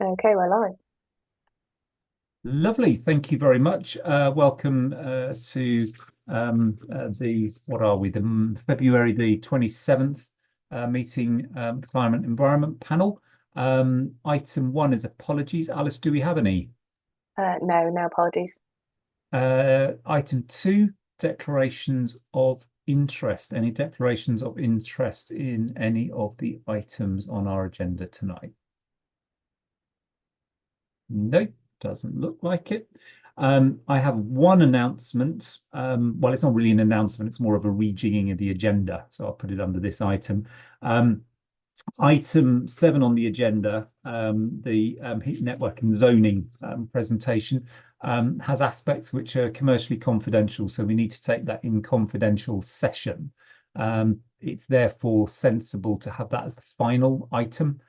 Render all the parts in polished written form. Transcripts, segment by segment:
Okay, we're live. Lovely. Thank you very much. Welcome to the, what are we, the February the 27th meeting, the Climate Environment Panel. Item one is apologies. Alice, do we have any? No, no apologies. Item two, declarations of interest. Any declarations of interest in any of the items on our agenda tonight? No, doesn't look like it. I have one announcement. Well, it's not really an announcement, it's more of a rejigging of the agenda. So I'll put it under this item. Item 7 on the agenda, the heat network and zoning presentation, has aspects which are commercially confidential. So we need to take that in confidential session. It's therefore sensible to have that as the final item,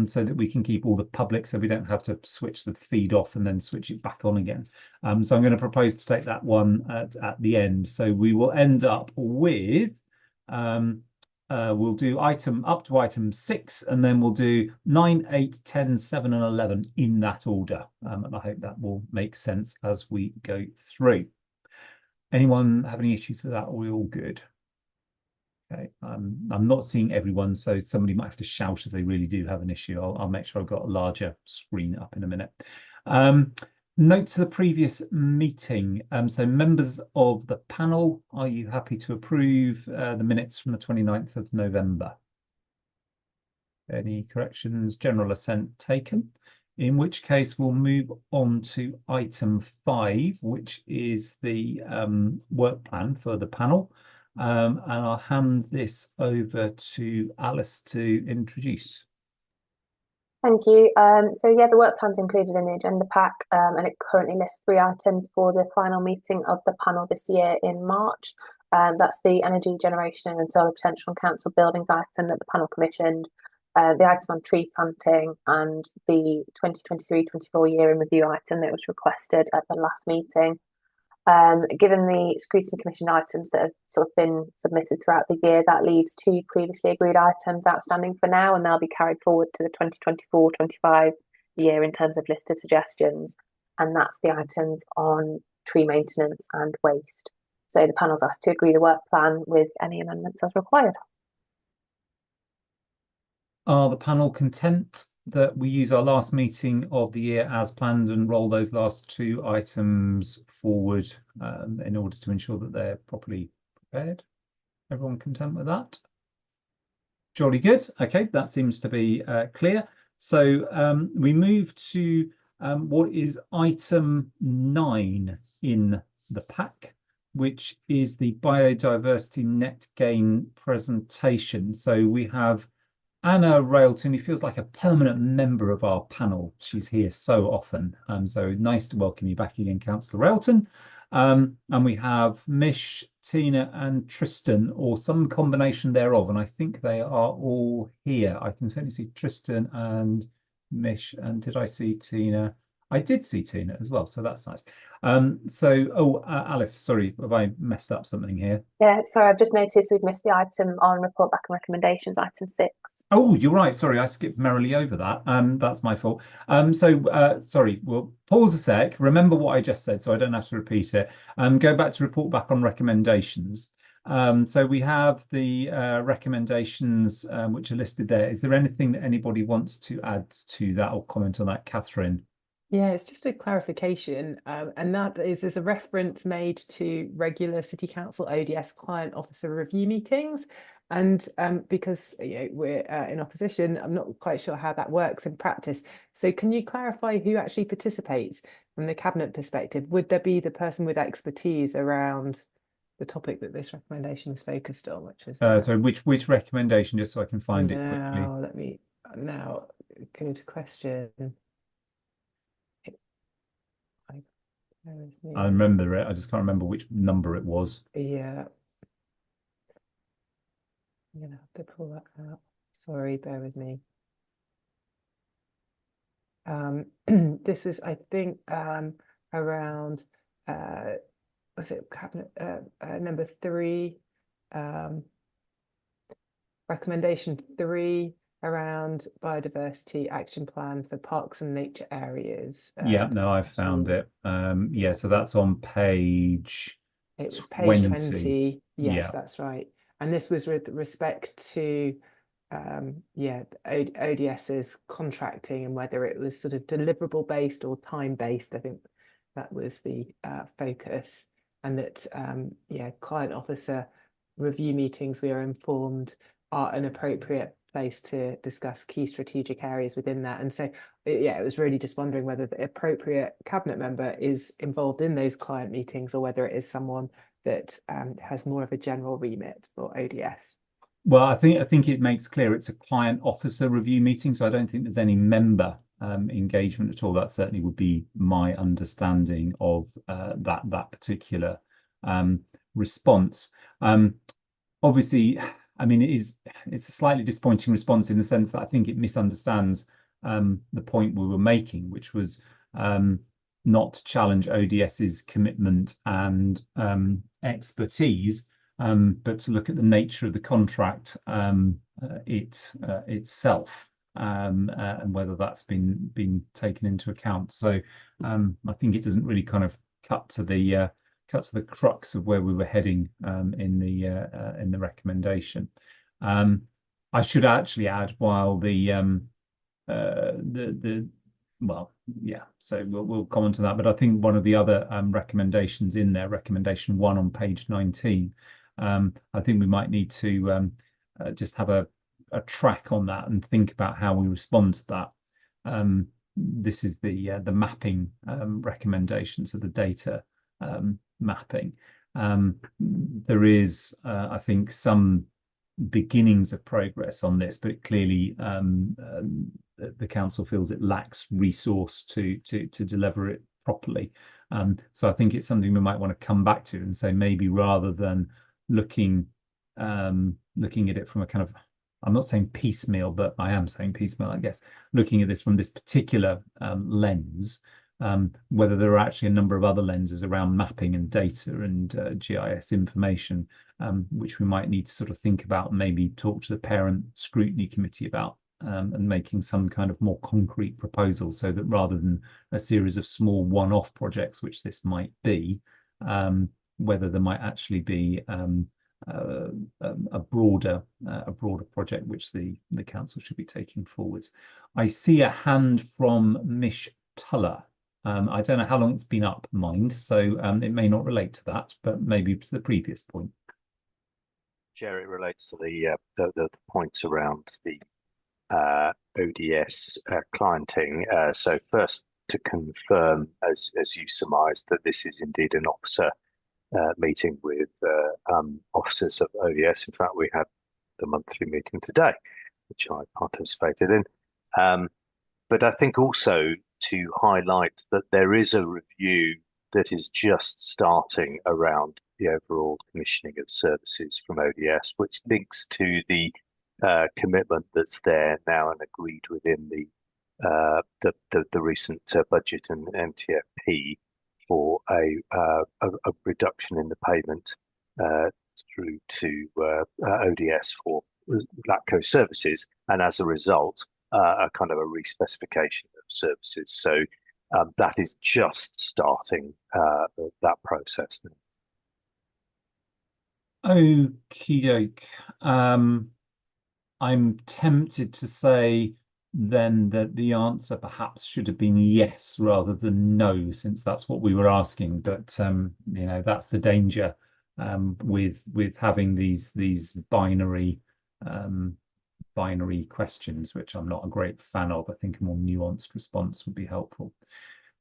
so that we can keep all the public, so we don't have to switch the feed off and then switch it back on again. So I'm going to propose to take that one at the end. So we will end up with we'll do item up to item 6, and then we'll do 9, 8, 10, 7, and 11 in that order. And I hope that will make sense as we go through. Anyone have any issues with that? Are we all good? Okay, I'm not seeing everyone, so somebody might have to shout if they really do have an issue. I'll make sure I've got a larger screen up in a minute. Note to the previous meeting. So members of the panel, are you happy to approve the minutes from the 29th of November? Any corrections? General assent taken. In which case we'll move on to item 5, which is the work plan for the panel. And I'll hand this over to Alice to introduce. Thank you. So yeah, the work plan's included in the agenda pack, and it currently lists 3 items for the final meeting of the panel this year in March. That's the energy generation and solar potential and council buildings item that the panel commissioned, the item on tree planting, and the 2023-24 year in review item that was requested at the last meeting. Given the scrutiny commission items that have sort of been submitted throughout the year, that leaves 2 previously agreed items outstanding for now, and they'll be carried forward to the 2024-25 year in terms of list of suggestions. And that's the items on tree maintenance and waste. So the panel's asked to agree the work plan with any amendments as required. Are the panel content that we use our last meeting of the year as planned and roll those last 2 items forward in order to ensure that they're properly prepared? Everyone content with that? Jolly good. Okay, that seems to be clear. So we move to what is item 9 in the pack, which is the biodiversity net gain presentation. So we have Anna Railton, who feels like a permanent member of our panel. She's here so often. So nice to welcome you back again, Councillor Railton. And we have Mish, Tina, and Tristan, or some combination thereof. And I think they are all here. I can certainly see Tristan and Mish. And did I see Tina? I did see Tina as well, so that's nice. Alice, sorry, have I messed up something here? Yeah, sorry, I've just noticed we've missed the item on report back and recommendations, item 6. Oh, you're right. Sorry, I skipped merrily over that. That's my fault. Sorry, we'll pause a sec. Remember what I just said, so I don't have to repeat it. Go back to report back on recommendations. So we have the recommendations which are listed there. Is there anything that anybody wants to add to that or comment on that, Catherine? Yeah, it's just a clarification, and that is there's a reference made to regular City Council ODS client officer review meetings. And because we're in opposition, I'm not quite sure how that works in practice. So can you clarify who actually participates from the cabinet perspective? Would there be the person with expertise around the topic that this recommendation was focused on, which is So which recommendation, just so I can find it quickly? Now good question. I remember it. I just can't remember which number it was. Yeah. I'm gonna have to pull that out. Sorry, bear with me. This was, I think, around was it cabinet number 3, recommendation 3 around biodiversity action plan for parks and nature areas. Yeah, no, I've found it. Yeah, so that's on page It was page 20. 20. Yes, Yeah. that's right. And this was with respect to ODS's contracting and whether it was sort of deliverable based or time based. I think that was the focus, and that client officer review meetings, we are informed, are an appropriate place to discuss key strategic areas within that. And so it was really just wondering whether the appropriate cabinet member is involved in those client meetings or whether it is someone that has more of a general remit for ODS. Well, I think it makes clear it's a client officer review meeting, so I don't think there's any member engagement at all. That certainly would be my understanding of that particular response. Obviously, I mean, it's a slightly disappointing response in the sense that I think it misunderstands the point we were making, which was not to challenge ODS's commitment and expertise, but to look at the nature of the contract itself, and whether that's been taken into account. So I think it doesn't really kind of cut to the crux of where we were heading in the recommendation. I should actually add, while so we'll comment on that, but I think one of the other recommendations in there, recommendation 1 on page 19, I think we might need to just have a track on that and think about how we respond to that. This is the mapping recommendation, so the data mapping. There is, I think, some beginnings of progress on this, but clearly the council feels it lacks resource to deliver it properly. So I think it's something we might want to come back to and say, maybe rather than looking at it from a kind of, I'm not saying piecemeal, but I am saying piecemeal, I guess, looking at this from this particular lens, whether there are actually a number of other lenses around mapping and data and GIS information, which we might need to sort of think about and maybe talk to the parent scrutiny committee about, and making some kind of more concrete proposal, so that rather than a series of small one-off projects, which this might be, whether there might actually be a broader project which the council should be taking forwards. I see a hand from Mish Tuller. I don't know how long it's been up, mind, so it may not relate to that, but maybe to the previous point. Chair, it relates to the points around the ODS clienting. So first, to confirm, as you surmised, that this is indeed an officer meeting with officers of ODS. In fact, we had the monthly meeting today, which I participated in. But I think also to highlight that there is a review that is just starting around the overall commissioning of services from ODS, which links to the commitment that's there now and agreed within the recent budget and MTFP for a reduction in the payment through to ODS for LATCO services, and as a result, a kind of a respecification of services. So that is just starting that process now. Okie doke. I'm tempted to say then that the answer perhaps should have been yes rather than no, since that's what we were asking. But you know, that's the danger with having these binary questions, which I'm not a great fan of. I think a more nuanced response would be helpful.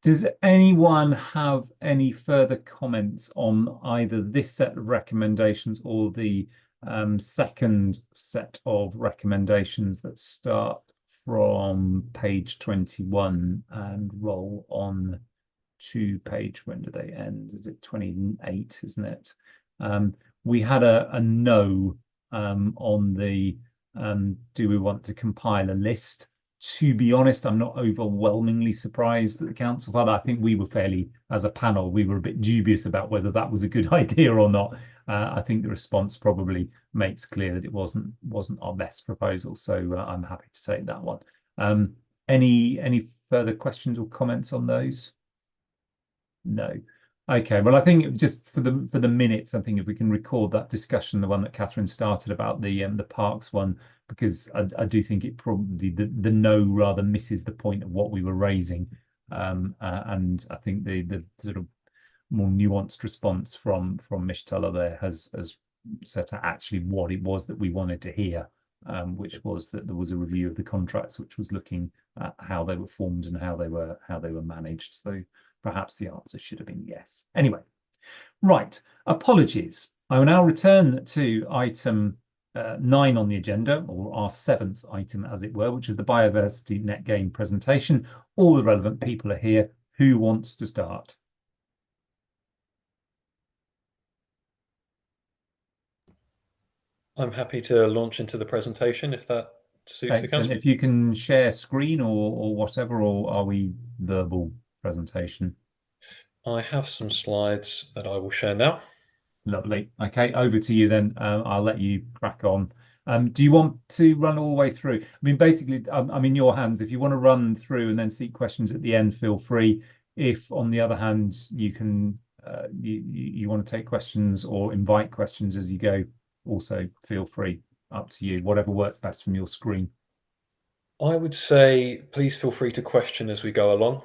Does anyone have any further comments on either this set of recommendations or the second set of recommendations that start from page 21 and roll on to page, when do they end? Is it 28, isn't it? We had a no on the do we want to compile a list To be honest, I'm not overwhelmingly surprised that the council filed. I think we were fairly, as a panel, we were a bit dubious about whether that was a good idea or not. I think the response probably makes clear that it wasn't our best proposal. So I'm happy to take that one. Any further questions or comments on those? No. Okay, well, I think just for the minutes, I think if we can record that discussion, the one that Catherine started about the parks one, because I do think it probably the no rather misses the point of what we were raising, and I think the sort of more nuanced response from Mishtala there has set out actually what it was that we wanted to hear, which was that there was a review of the contracts, which was looking at how they were formed and how they were managed. So perhaps the answer should have been yes. Anyway, right, apologies. I will now return to item 9 on the agenda, or our 7th item, as it were, which is the biodiversity net gain presentation. All the relevant people are here. Who wants to start? I'm happy to launch into the presentation if that suits the council. If you can share screen or whatever, or are we verbal presentation? I have some slides that I will share now. Lovely. Okay, over to you then. I'll let you crack on. Do you want to run all the way through? I mean, basically, I'm in your hands. If you want to run through and then seek questions at the end, feel free. If, on the other hand, you can, you want to take questions or invite questions as you go, also feel free. Up to you. Whatever works best from your screen. I would say please feel free to question as we go along.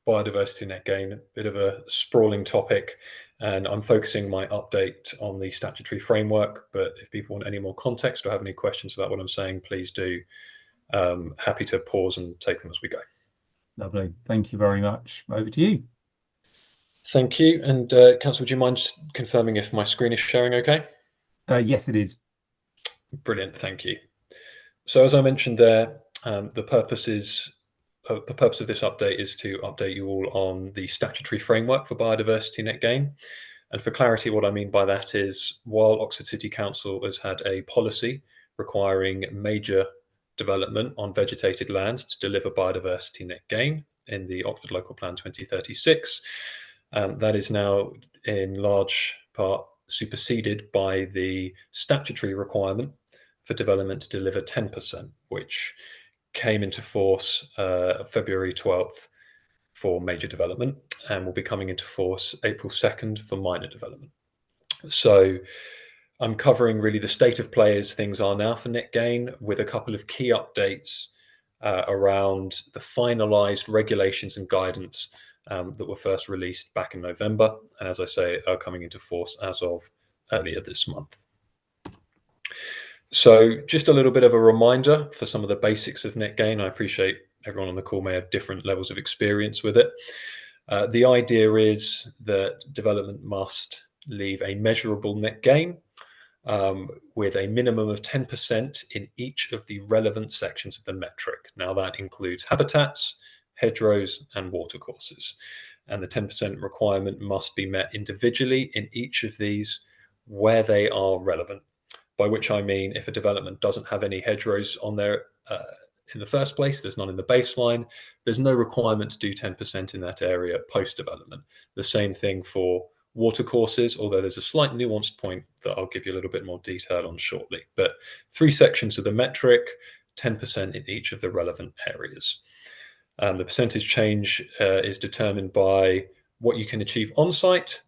Biodiversity net gain, a bit of a sprawling topic, and I'm focusing my update on the statutory framework, but if people want any more context or have any questions about what I'm saying, please do. Happy to pause and take them as we go. Lovely. Thank you very much. Over to you. Thank you. And Councillor, would you mind just confirming if my screen is sharing okay? Yes, it is. Brilliant. Thank you. So as I mentioned there, the purpose of this update is to update you all on the statutory framework for biodiversity net gain. And for clarity, what I mean by that is, while Oxford City Council has had a policy requiring major development on vegetated lands to deliver biodiversity net gain in the Oxford Local Plan 2036, that is now in large part superseded by the statutory requirement for development to deliver 10%, which came into force February 12th for major development and will be coming into force April 2nd for minor development. So I'm covering really the state of play as things are now for net gain, with a couple of key updates around the finalised regulations and guidance that were first released back in November, and as I say, are coming into force as of earlier this month. So just a little bit of a reminder for some of the basics of net gain. I appreciate everyone on the call may have different levels of experience with it. The idea is that development must leave a measurable net gain with a minimum of 10% in each of the relevant sections of the metric. Now that includes habitats, hedgerows and watercourses. And the 10% requirement must be met individually in each of these where they are relevant. By which I mean, if a development doesn't have any hedgerows on there in the first place, there's none in the baseline, there's no requirement to do 10% in that area post-development. The same thing for watercourses, although there's a slight nuanced point that I'll give you a little bit more detail on shortly. But 3 sections of the metric, 10% in each of the relevant areas. The percentage change is determined by what you can achieve on site,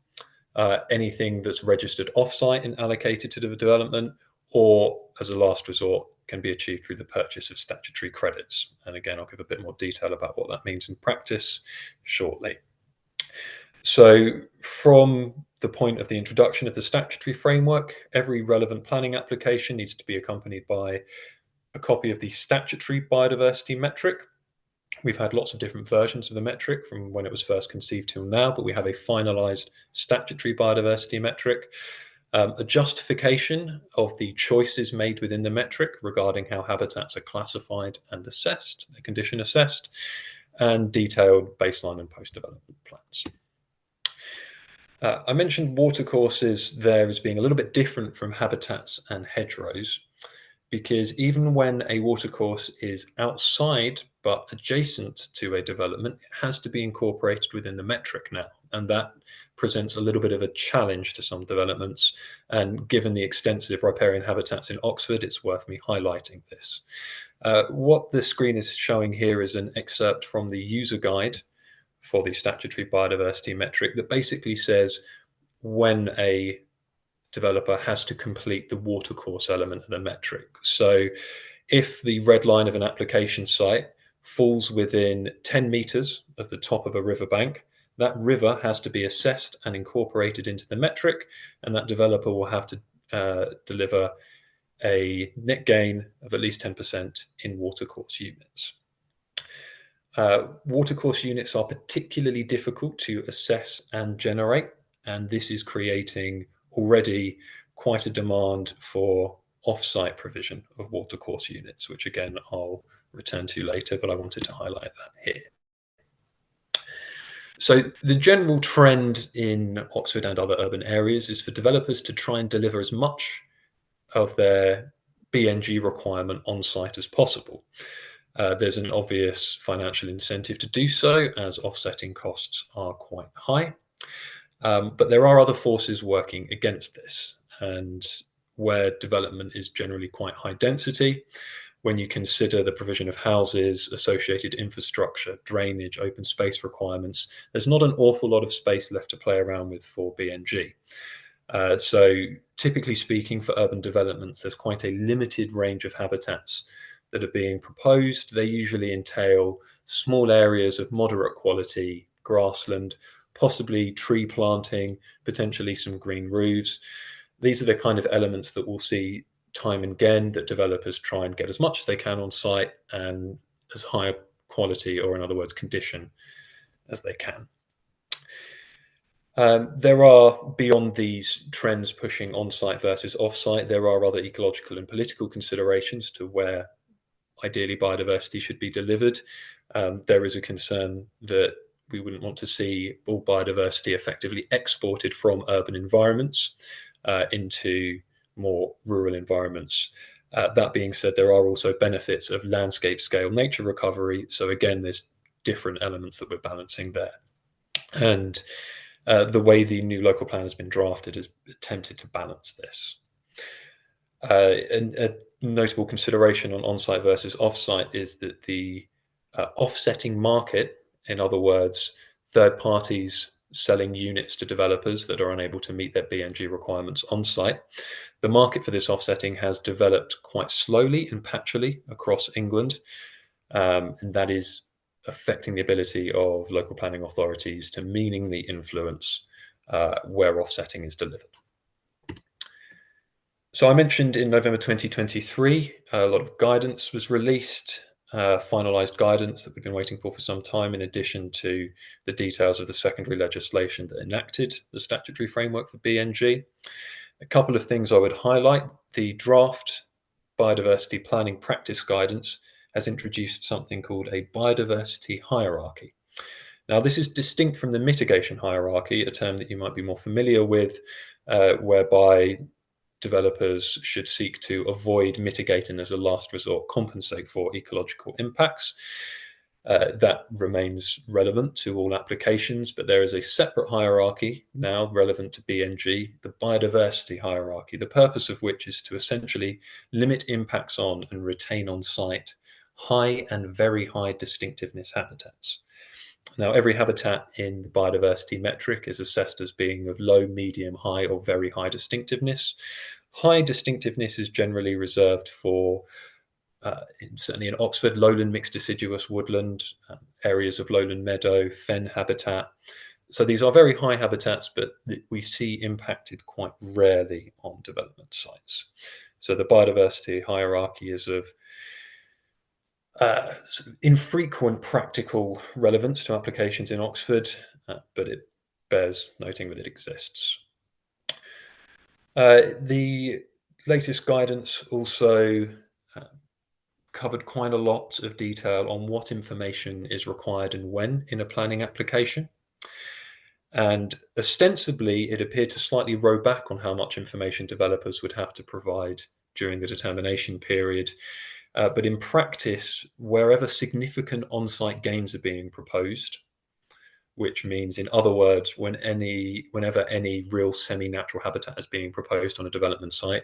anything that's registered off-site and allocated to the development, or as a last resort, can be achieved through the purchase of statutory credits. And again, I'll give a bit more detail about what that means in practice shortly. So from the point of the introduction of the statutory framework, every relevant planning application needs to be accompanied by a copy of the statutory biodiversity metric. We've had lots of different versions of the metric from when it was first conceived till now, but we have a finalised statutory biodiversity metric, a justification of the choices made within the metric regarding how habitats are classified and assessed, the condition assessed, and detailed baseline and post-development plans. I mentioned watercourses there as being a little bit different from habitats and hedgerows. because even when a watercourse is outside but adjacent to a development, it has to be incorporated within the metric now. And that presents a little bit of a challenge to some developments. And given the extensive riparian habitats in Oxford, it's worth me highlighting this. What the screen is showing here is an excerpt from the user guide for the statutory biodiversity metric that basically says when a developer has to complete the watercourse element of the metric. So if the red line of an application site falls within 10 meters of the top of a riverbank, that river has to be assessed and incorporated into the metric, and that developer will have to deliver a net gain of at least 10% in watercourse units. Watercourse units are particularly difficult to assess and generate, and this is creating already quite a demand for off-site provision of watercourse units, which again I'll return to later, but I wanted to highlight that here. So the general trend in Oxford and other urban areas is for developers to try and deliver as much of their BNG requirement on site as possible. There's an obvious financial incentive to do so, as offsetting costs are quite high. But there are other forces working against this, and where development is generally quite high density, when you consider the provision of houses, associated infrastructure, drainage, open space requirements, there's not an awful lot of space left to play around with for BNG. So typically speaking, for urban developments, there's quite a limited range of habitats that are being proposed. They usually entail small areas of moderate quality grassland, possibly tree planting, potentially some green roofs. These are the kind of elements that we'll see time and again, that developers try and get as much as they can on site and as high a quality, or in other words, condition, as they can. There are, beyond these trends pushing on-site versus off-site, there are other ecological and political considerations to where ideally biodiversity should be delivered. There is a concern that we wouldn't want to see all biodiversity effectively exported from urban environments into more rural environments. That being said, there are also benefits of landscape scale nature recovery. So again, there's different elements that we're balancing there. And the way the new local plan has been drafted has attempted to balance this. And a notable consideration on on-site versus off-site is that the offsetting market, in other words, third parties selling units to developers that are unable to meet their BNG requirements on site. The market for this offsetting has developed quite slowly and patchily across England, and that is affecting the ability of local planning authorities to meaningfully influence where offsetting is delivered. So I mentioned in November 2023, a lot of guidance was released, finalized guidance that we've been waiting for some time, in addition to the details of the secondary legislation that enacted the statutory framework for BNG. A couple of things I would highlight. The draft biodiversity planning practice guidance has introduced something called a biodiversity hierarchy. Now, this is distinct from the mitigation hierarchy, a term that you might be more familiar with, whereby developers should seek to avoid mitigating as a last resort, compensate for ecological impacts. That remains relevant to all applications, but there is a separate hierarchy now relevant to BNG, the biodiversity hierarchy, the purpose of which is to essentially limit impacts on and retain on site high and very high distinctiveness habitats. Now, every habitat in the biodiversity metric is assessed as being of low, medium, high, or very high distinctiveness. High distinctiveness is generally reserved for, certainly in Oxford, lowland mixed deciduous woodland, areas of lowland meadow, fen habitat. So these are very high habitats, but we see impacted quite rarely on development sites. So the biodiversity hierarchy is of infrequent practical relevance to applications in Oxford, but it bears noting that it exists. The latest guidance also covered quite a lot of detail on what information is required and when in a planning application. And ostensibly, it appeared to slightly row back on how much information developers would have to provide during the determination period. But in practice, wherever significant on-site gains are being proposed, which means, in other words, whenever any real semi-natural habitat is being proposed on a development site,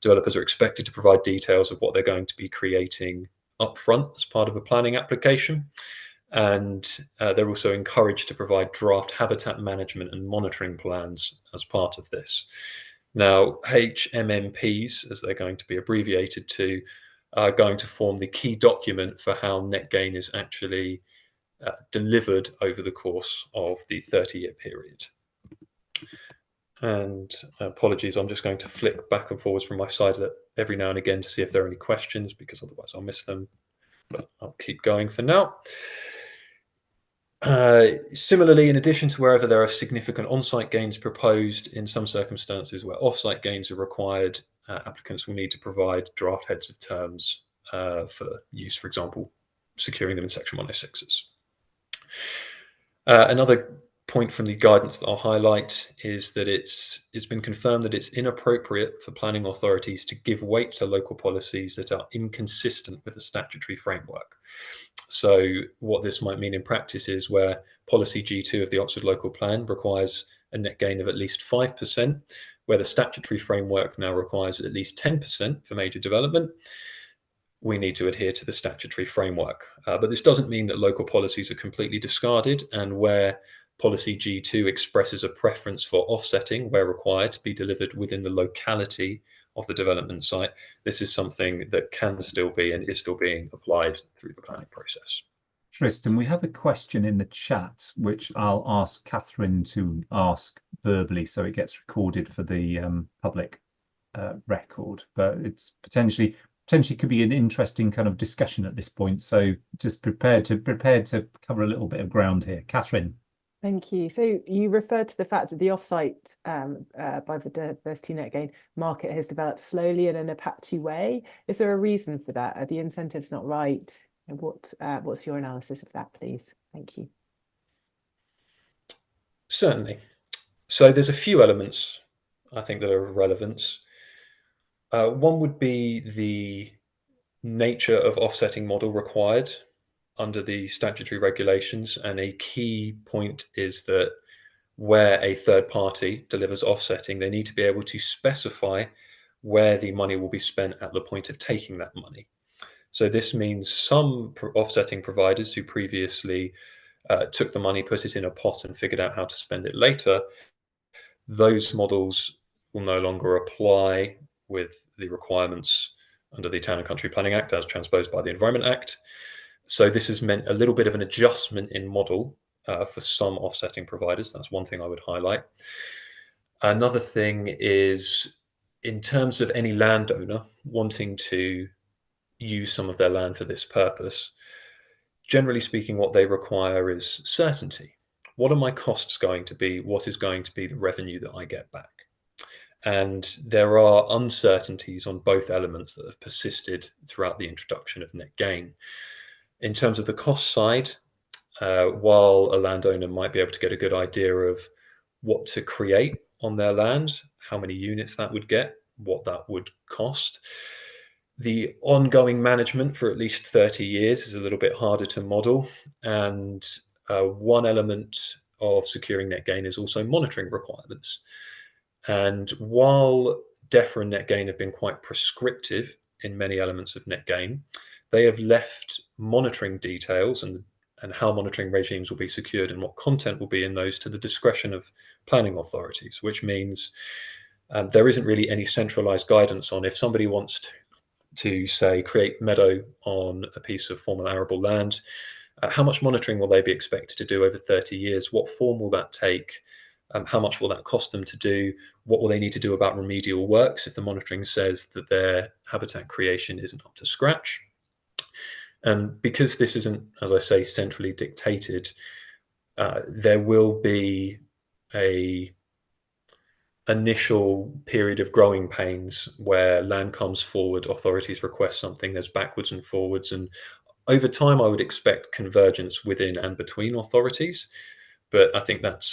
developers are expected to provide details of what they're going to be creating upfront as part of a planning application. And they're also encouraged to provide draft habitat management and monitoring plans as part of this. Now, HMMPs, as they're going to be abbreviated to, are going to form the key document for how net gain is actually delivered over the course of the 30-year period. And apologies, I'm just going to flick back and forwards from my side every now and again to see if there are any questions, because otherwise I'll miss them. But I'll keep going for now. Similarly, in addition to wherever there are significant on-site gains proposed, in some circumstances where off-site gains are required, applicants will need to provide draft heads of terms for use, for example, securing them in Section 106s. Another point from the guidance that I'll highlight is that it's been confirmed that it's inappropriate for planning authorities to give weight to local policies that are inconsistent with the statutory framework. So what this might mean in practice is where policy G2 of the Oxford Local Plan requires a net gain of at least 5%, where the statutory framework now requires at least 10% for major development, we need to adhere to the statutory framework. But this doesn't mean that local policies are completely discarded, and where policy G2 expresses a preference for offsetting where required to be delivered within the locality of the development site, this is something that can still be and is still being applied through the planning process. Tristan, we have a question in the chat, which I'll ask Catherine to ask verbally so it gets recorded for the public record, but it's potentially could be an interesting kind of discussion at this point. So just prepared to cover a little bit of ground here. Catherine. Thank you. So you referred to the fact that the offsite biodiversity net gain market has developed slowly in an Apache way. Is there a reason for that? Are the incentives not right? And what's your analysis of that, please? Thank you. Certainly. So there's a few elements I think that are of relevance. One would be the nature of offsetting model required under the statutory regulations, and a key point is that where a third party delivers offsetting, they need to be able to specify where the money will be spent at the point of taking that money. So this means some offsetting providers who previously took the money, put it in a pot and figured out how to spend it later, those models will no longer apply with the requirements under the Town and Country Planning Act as transposed by the Environment Act. So this has meant a little bit of an adjustment in model for some offsetting providers. That's one thing I would highlight. Another thing is, in terms of any landowner wanting to use some of their land for this purpose, generally speaking, what they require is certainty. What are my costs going to be? What is going to be the revenue that I get back? And there are uncertainties on both elements that have persisted throughout the introduction of net gain. In terms of the cost side, while a landowner might be able to get a good idea of what to create on their land, how many units that would get, what that would cost, the ongoing management for at least 30 years is a little bit harder to model. And one element of securing net gain is also monitoring requirements. And while DEFRA and net gain have been quite prescriptive in many elements of net gain, they have left monitoring details and how monitoring regimes will be secured and what content will be in those to the discretion of planning authorities, which means there isn't really any centralized guidance on if somebody wants to say create meadow on a piece of formal arable land, how much monitoring will they be expected to do over 30 years? What form will that take? How much will that cost them to do? What will they need to do about remedial works if the monitoring says that their habitat creation isn't up to scratch? And because this isn't, as I say, centrally dictated, there will be a initial period of growing pains where land comes forward, authorities request something, there's backwards and forwards, and over time I would expect convergence within and between authorities. But I think that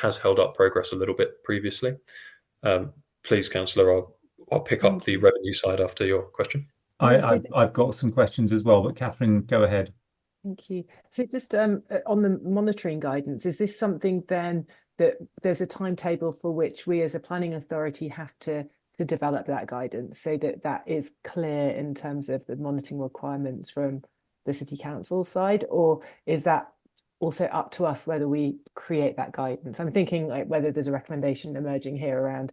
has held up progress a little bit previously. Please, Councillor, I'll pick up the revenue side after your question. I've got some questions as well, but Catherine, go ahead. Thank you. So just on the monitoring guidance, is this something then that there's a timetable for which we as a planning authority have to develop that guidance so that that is clear in terms of the monitoring requirements from the City Council side, or is that also up to us whether we create that guidance? I'm thinking like whether there's a recommendation emerging here around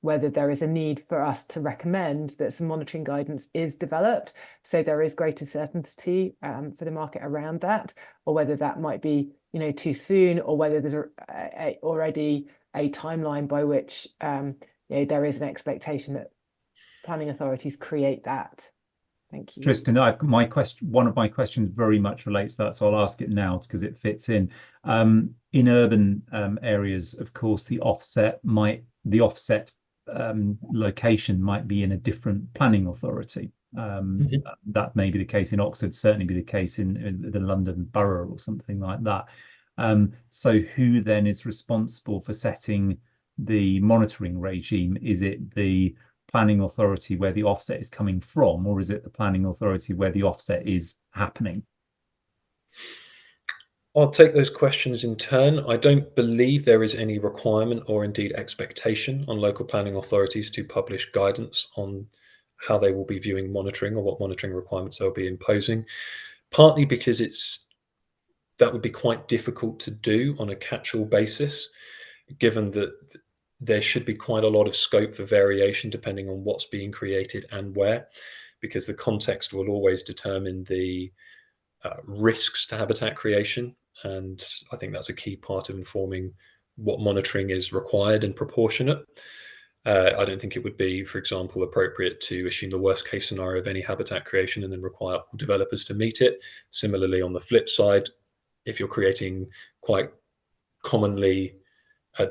whether there is a need for us to recommend that some monitoring guidance is developed so there is greater certainty for the market around that, or whether that might be, you know, too soon, or whether there's already a timeline by which you know, there is an expectation that planning authorities create that. Thank you. Tristan, I've got my question. One of my questions very much relates to that, so I'll ask it now because it fits in. In urban areas, of course, the offset location might be in a different planning authority. That may be the case in Oxford, certainly be the case in the London Borough or something like that. So who then is responsible for setting the monitoring regime? Is it the planning authority where the offset is coming from, or is it the planning authority where the offset is happening? I'll take those questions in turn. I don't believe there is any requirement or indeed expectation on local planning authorities to publish guidance on how they will be viewing monitoring or what monitoring requirements they'll be imposing, partly because that would be quite difficult to do on a catch-all basis, given that there should be quite a lot of scope for variation depending on what's being created and where, because the context will always determine the risks to habitat creation. And I think that's a key part of informing what monitoring is required and proportionate. I don't think it would be, for example, appropriate to assume the worst case scenario of any habitat creation and then require all developers to meet it. Similarly, on the flip side, if you're creating quite commonly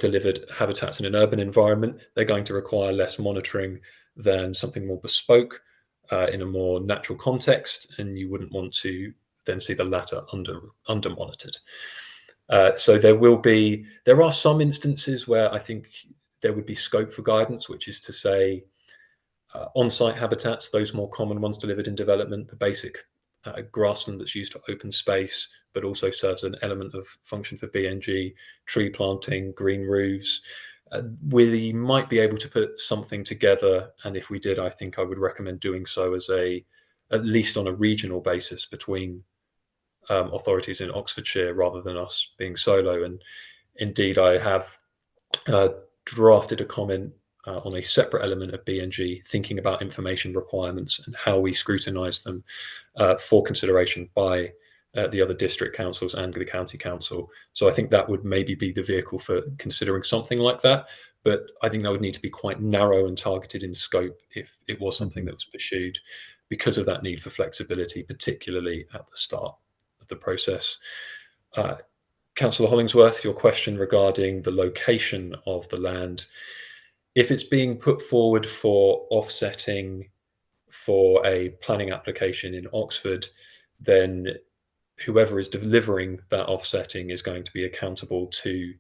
delivered habitats in an urban environment, they're going to require less monitoring than something more bespoke in a more natural context, and you wouldn't want to then see the latter under monitored. So there are some instances where I think there would be scope for guidance, which is to say on-site habitats, those more common ones delivered in development, the basic grassland that's used for open space, but also serves an element of function for BNG, tree planting, green roofs. We might be able to put something together, and if we did, I think I would recommend doing so as at least on a regional basis between authorities in Oxfordshire rather than us being solo. And indeed, I have drafted a comment on a separate element of BNG, thinking about information requirements and how we scrutinise them for consideration by the other district councils and the county council. So I think that would maybe be the vehicle for considering something like that. But I think that would need to be quite narrow and targeted in scope if it was something that was pursued, because of that need for flexibility, particularly at the start of the process. Councillor Hollingsworth, your question regarding the location of the land. If it's being put forward for offsetting for a planning application in Oxford, then whoever is delivering that offsetting is going to be accountable to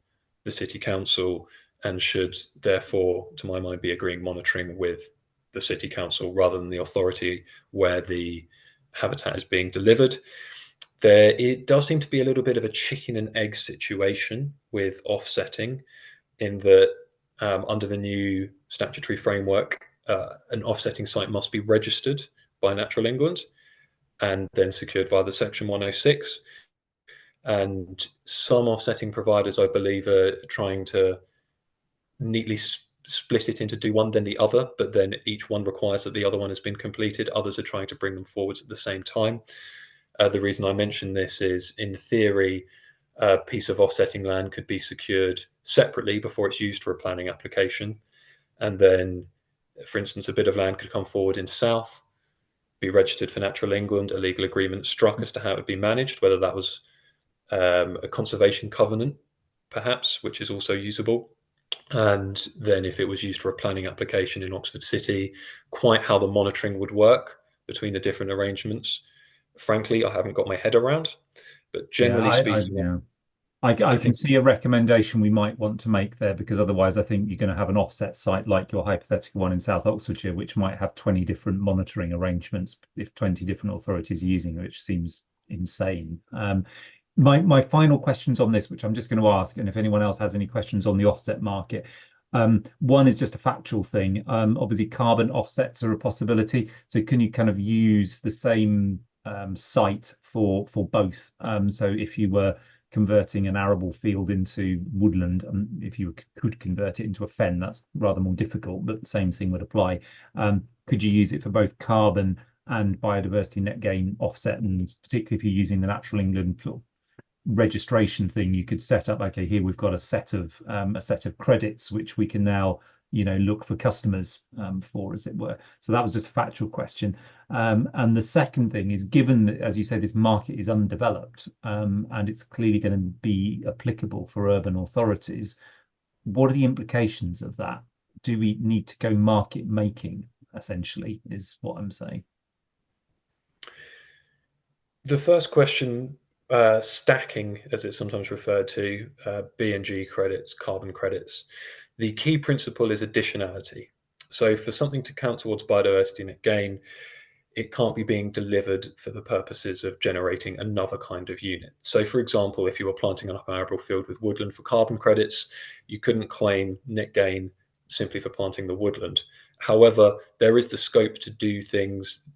the City Council and should therefore, to my mind, be agreeing monitoring with the City Council rather than the authority where the habitat is being delivered. It does seem to be a little bit of a chicken and egg situation with offsetting, in that under the new statutory framework, an offsetting site must be registered by Natural England and then secured via the Section 106. And some offsetting providers, I believe, are trying to neatly split it into do one then the other, but then each one requires that the other one has been completed. Others are trying to bring them forwards at the same time. The reason I mention this is, in theory, a piece of offsetting land could be secured separately before it's used for a planning application. And then, for instance, a bit of land could come forward in south, be registered for Natural England, a legal agreement struck as to how it would be managed, whether that was a conservation covenant, perhaps, which is also usable. And then if it was used for a planning application in Oxford City, quite how the monitoring would work between the different arrangements, frankly, I haven't got my head around. But generally speaking, I can see a recommendation we might want to make there, because otherwise I think you're going to have an offset site like your hypothetical one in South Oxfordshire, which might have 20 different monitoring arrangements if 20 different authorities are using it, which seems insane. My final questions on this, which I'm just going to ask, and if anyone else has any questions on the offset market. One is just a factual thing. Obviously, carbon offsets are a possibility. So can you kind of use the same site for both? So if you were converting an arable field into woodland, and if you could convert it into a fen, that's rather more difficult, but the same thing would apply. Could you use it for both carbon and biodiversity net gain offset? And particularly if you're using the Natural England registration thing, you could set up, okay, here we've got a set of credits which we can now look for customers for, as it were. So that was just a factual question. And the second thing is, given that, as you say, this market is undeveloped and it's clearly going to be applicable for urban authorities, what are the implications of that? Do we need to go market making, essentially, is what I'm saying? The first question, stacking, as it's sometimes referred to, B&G credits, carbon credits. The key principle is additionality. So for something to count towards biodiversity net gain, it can't be being delivered for the purposes of generating another kind of unit. So for example, if you were planting an arable field with woodland for carbon credits, you couldn't claim net gain simply for planting the woodland. However, there is the scope to do things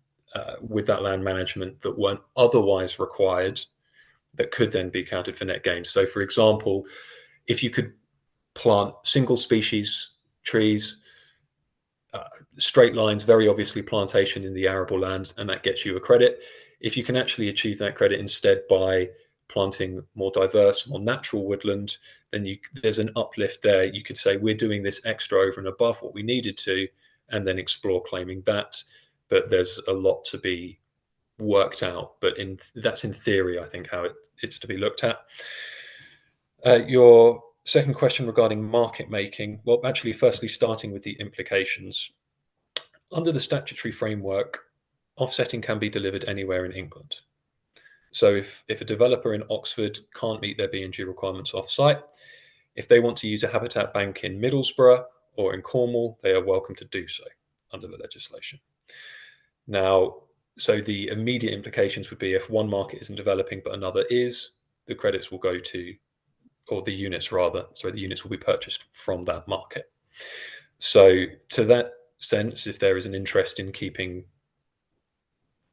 with that land management that weren't otherwise required that could then be counted for net gain. So for example, if you could plant single species trees, straight lines, very obviously plantation in the arable land, and that gets you a credit. If you can actually achieve that credit instead by planting more diverse, more natural woodland, then there's an uplift there. You could say, we're doing this extra over and above what we needed to, and then explore claiming that. But there's a lot to be worked out. But that's in theory, I think, how it's to be looked at. Your second question regarding market making, well, actually, firstly, starting with the implications. Under the statutory framework, offsetting can be delivered anywhere in England. So if a developer in Oxford can't meet their B&G requirements off-site, if they want to use a habitat bank in Middlesbrough or in Cornwall, they are welcome to do so under the legislation. Now, so the immediate implications would be, if one market isn't developing but another is, the credits will go to, or the units rather, so the units will be purchased from that market. So to that sense, if there is an interest in keeping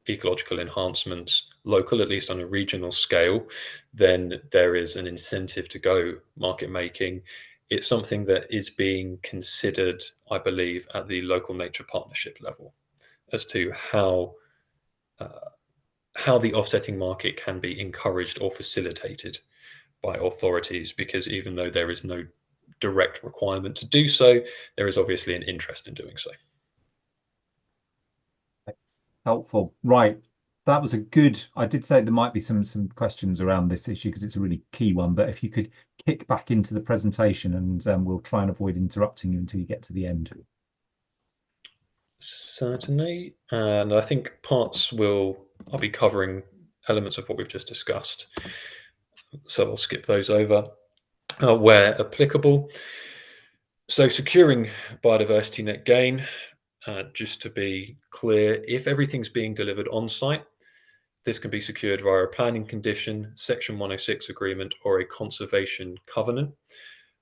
ecological enhancements local, at least on a regional scale, then there is an incentive to go market making. It's something that is being considered, I believe, at the local nature partnership level as to how the offsetting market can be encouraged or facilitated by authorities, because even though there is no direct requirement to do so, there is obviously an interest in doing so. Helpful. Right. That was a good, I did say there might be some questions around this issue because it's a really key one, but if you could kick back into the presentation, and we'll try and avoid interrupting you until you get to the end. Certainly. And I think I'll be covering elements of what we've just discussed. So I'll skip those over where applicable. So securing biodiversity net gain, just to be clear, if everything's being delivered on site, this can be secured via a planning condition, Section 106 agreement, or a conservation covenant.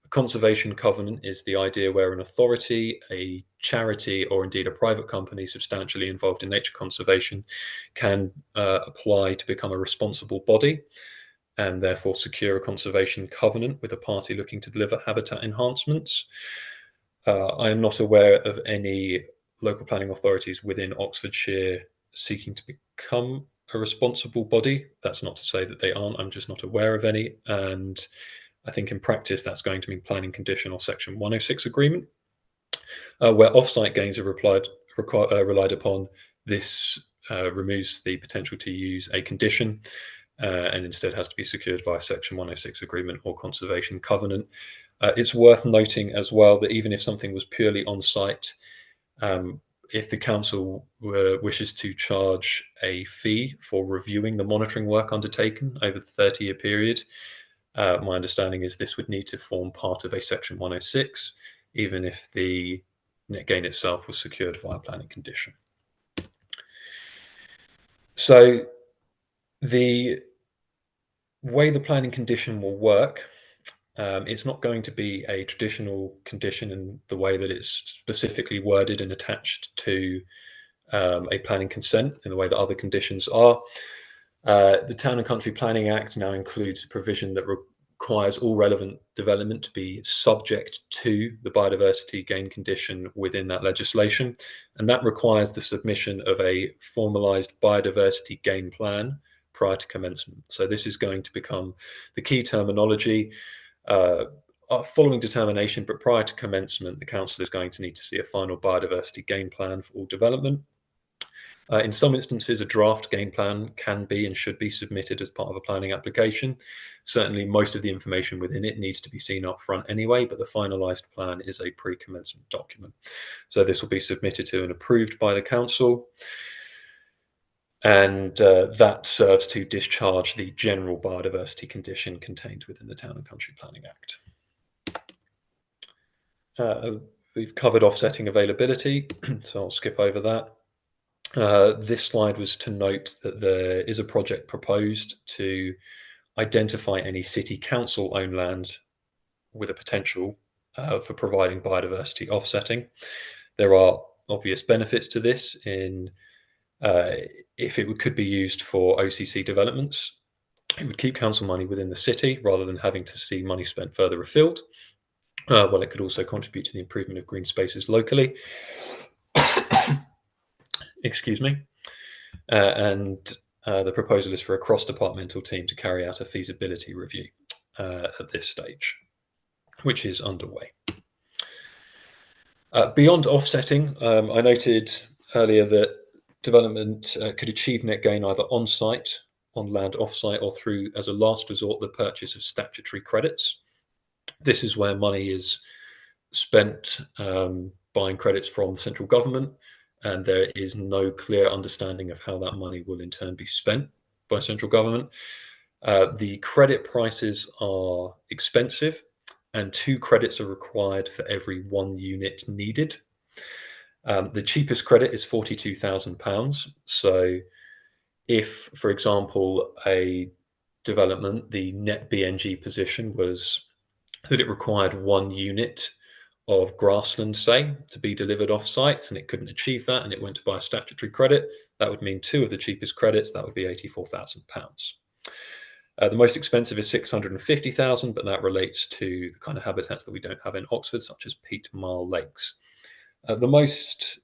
A conservation covenant is the idea where an authority, a charity, or indeed a private company substantially involved in nature conservation can apply to become a responsible body and therefore secure a conservation covenant with a party looking to deliver habitat enhancements. I am not aware of any local planning authorities within Oxfordshire seeking to become a responsible body. That's not to say that they aren't, I'm just not aware of any. And I think in practice, that's going to mean planning condition or Section 106 agreement. Where off-site gains are relied upon, this removes the potential to use a condition and instead has to be secured via Section 106 agreement or conservation covenant. It's worth noting as well that even if something was purely on-site, if the council wishes to charge a fee for reviewing the monitoring work undertaken over the 30-year period, My understanding is this would need to form part of a Section 106, even if the net gain itself was secured via planning condition. So the way the planning condition will work, it's not going to be a traditional condition in the way that it's specifically worded and attached to a planning consent in the way that other conditions are. The Town and Country Planning Act now includes a provision that requires all relevant development to be subject to the biodiversity gain condition within that legislation. And that requires the submission of a formalised biodiversity gain plan prior to commencement. So this is going to become the key terminology. Following determination, but prior to commencement, the council is going to need to see a final biodiversity gain plan for all development. In some instances, a draft game plan can be and should be submitted as part of a planning application. Certainly, most of the information within it needs to be seen up front anyway, but the finalised plan is a pre-commencement document. So this will be submitted to and approved by the council. And that serves to discharge the general biodiversity condition contained within the Town and Country Planning Act. We've covered offsetting availability, so I'll skip over that. This slide was to note that there is a project proposed to identify any city council owned land with a potential for providing biodiversity offsetting. There are obvious benefits to this in if it could be used for OCC developments. It would keep council money within the city rather than having to see money spent further afield. Well, it could also contribute to the improvement of green spaces locally. Excuse me. The proposal is for a cross-departmental team to carry out a feasibility review at this stage, which is underway. Beyond offsetting, I noted earlier that development could achieve net gain either on-site, on land off-site, or through, as a last resort, the purchase of statutory credits. This is where money is spent buying credits from the central government, and there is no clear understanding of how that money will in turn be spent by central government. The credit prices are expensive, and 2 credits are required for every 1 unit needed. The cheapest credit is £42,000. So if, for example, a development, the net BNG position was that it required 1 unit of grassland, say, to be delivered off-site, and it couldn't achieve that, and it went to buy a statutory credit, that would mean 2 of the cheapest credits, that would be £84,000. The most expensive is £650,000, but that relates to the kind of habitats that we don't have in Oxford, such as peat marl lakes. The most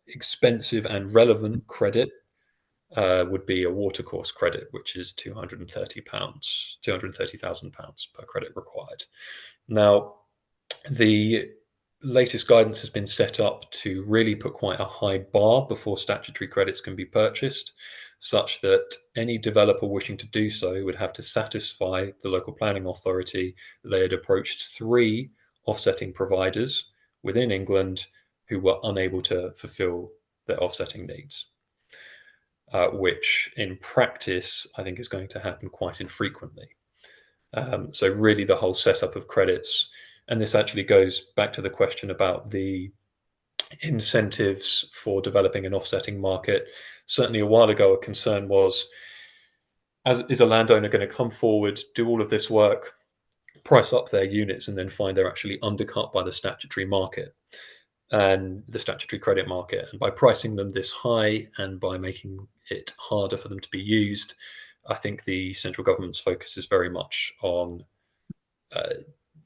expensive and relevant credit would be a watercourse credit, which is £230,000 per credit required. Now, the latest guidance has been set up to really put quite a high bar before statutory credits can be purchased, such that any developer wishing to do so would have to satisfy the local planning authority that they had approached 3 offsetting providers within England who were unable to fulfill their offsetting needs, which in practice I think is going to happen quite infrequently. So really the whole setup of credits, and this actually goes back to the question about the incentives for developing an offsetting market. Certainly a while ago, a concern was, is a landowner going to come forward, do all of this work, price up their units, and then find they're actually undercut by the statutory market and the statutory credit market? And by pricing them this high and by making it harder for them to be used, I think the central government's focus is very much on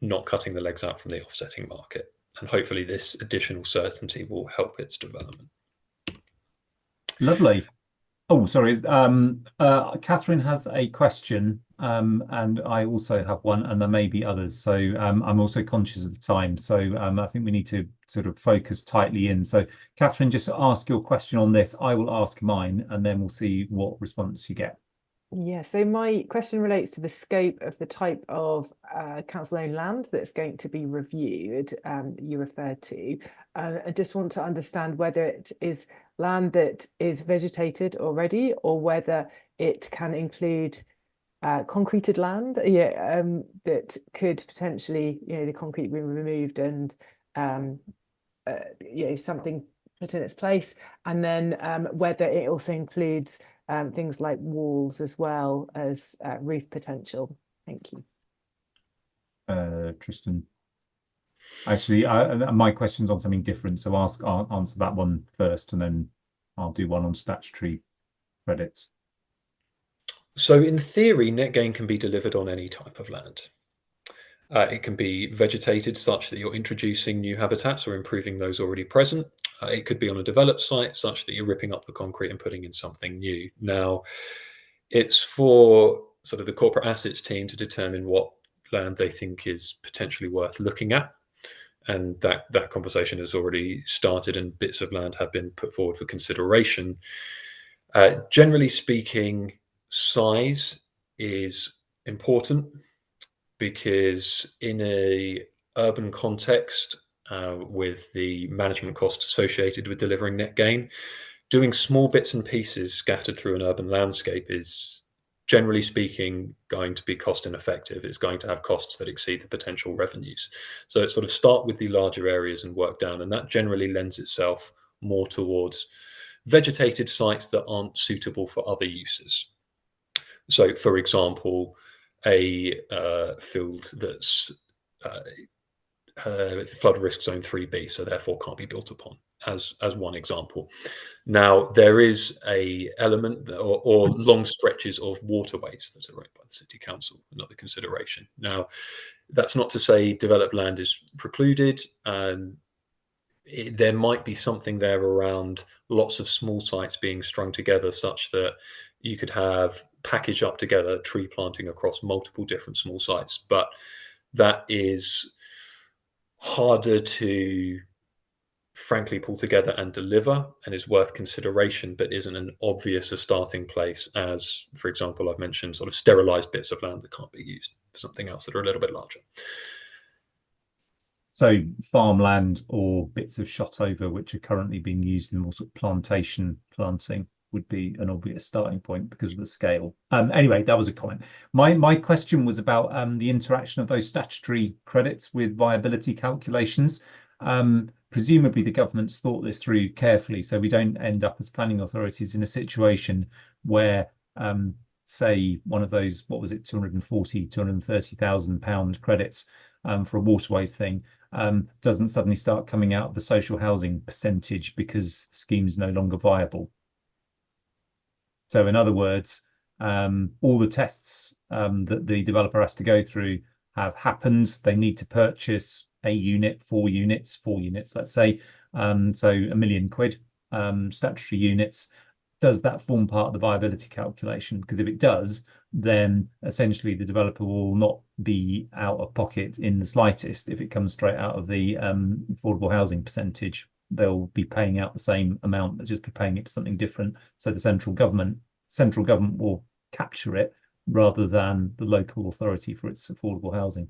not cutting the legs out from the offsetting market. And hopefully this additional certainty will help its development. Lovely. Oh, sorry. Catherine has a question, and I also have one, and there may be others. So I'm also conscious of the time. So I think we need to sort of focus tightly in. So Catherine, just ask your question on this. I will ask mine, and then we'll see what response you get. Yeah, so my question relates to the scope of the type of council-owned land that's going to be reviewed, you referred to. I just want to understand whether it is land that is vegetated already, or whether it can include concreted land, that could potentially, the concrete be removed and something put in its place, and then whether it also includes things like walls as well as roof potential. Thank you. Tristan. Actually, my question's on something different, so answer that one first, and then I'll do one on statutory credits. So in theory, net gain can be delivered on any type of land. It can be vegetated such that you're introducing new habitats or improving those already present. It could be on a developed site such that you're ripping up the concrete and putting in something new. Now, it's for sort of the corporate assets team to determine what land they think is potentially worth looking at. And that conversation has already started, and bits of land have been put forward for consideration. Generally speaking, size is important, because in a urban context, with the management costs associated with delivering net gain, doing small bits and pieces scattered through an urban landscape is, generally speaking, going to be cost ineffective. It's going to have costs that exceed the potential revenues. So it's sort of start with the larger areas and work down, and that generally lends itself more towards vegetated sites that aren't suitable for other uses. So, for example, a field that's flood risk zone 3B, so therefore can't be built upon, as one example. Now, there is a element or long stretches of waterways that are owned by the City Council, another consideration. Now, that's not to say developed land is precluded. There might be something there around lots of small sites being strung together such that you could have packaged up together tree planting across multiple different small sites, but that is harder to frankly pull together and deliver, and is worth consideration, but isn't an obvious a starting place as, for example, I've mentioned sort of sterilized bits of land that can't be used for something else that are a little bit larger. So farmland or bits of shot over which are currently being used in more sort of plantation planting would be an obvious starting point because of the scale. Anyway, that was a comment. My question was about the interaction of those statutory credits with viability calculations. Presumably the government's thought this through carefully, so we don't end up as planning authorities in a situation where say one of those, what was it, 230,000 pound credits for a waterways thing doesn't suddenly start coming out of the social housing percentage because the scheme's no longer viable. So in other words, all the tests that the developer has to go through have happened. They need to purchase a unit, 4 units, let's say. So £1 million statutory units. Does that form part of the viability calculation? Because if it does, then essentially the developer will not be out of pocket in the slightest if it comes straight out of the affordable housing percentage. They'll be paying out the same amount, but just be paying it to something different. So the central government will capture it rather than the local authority for its affordable housing.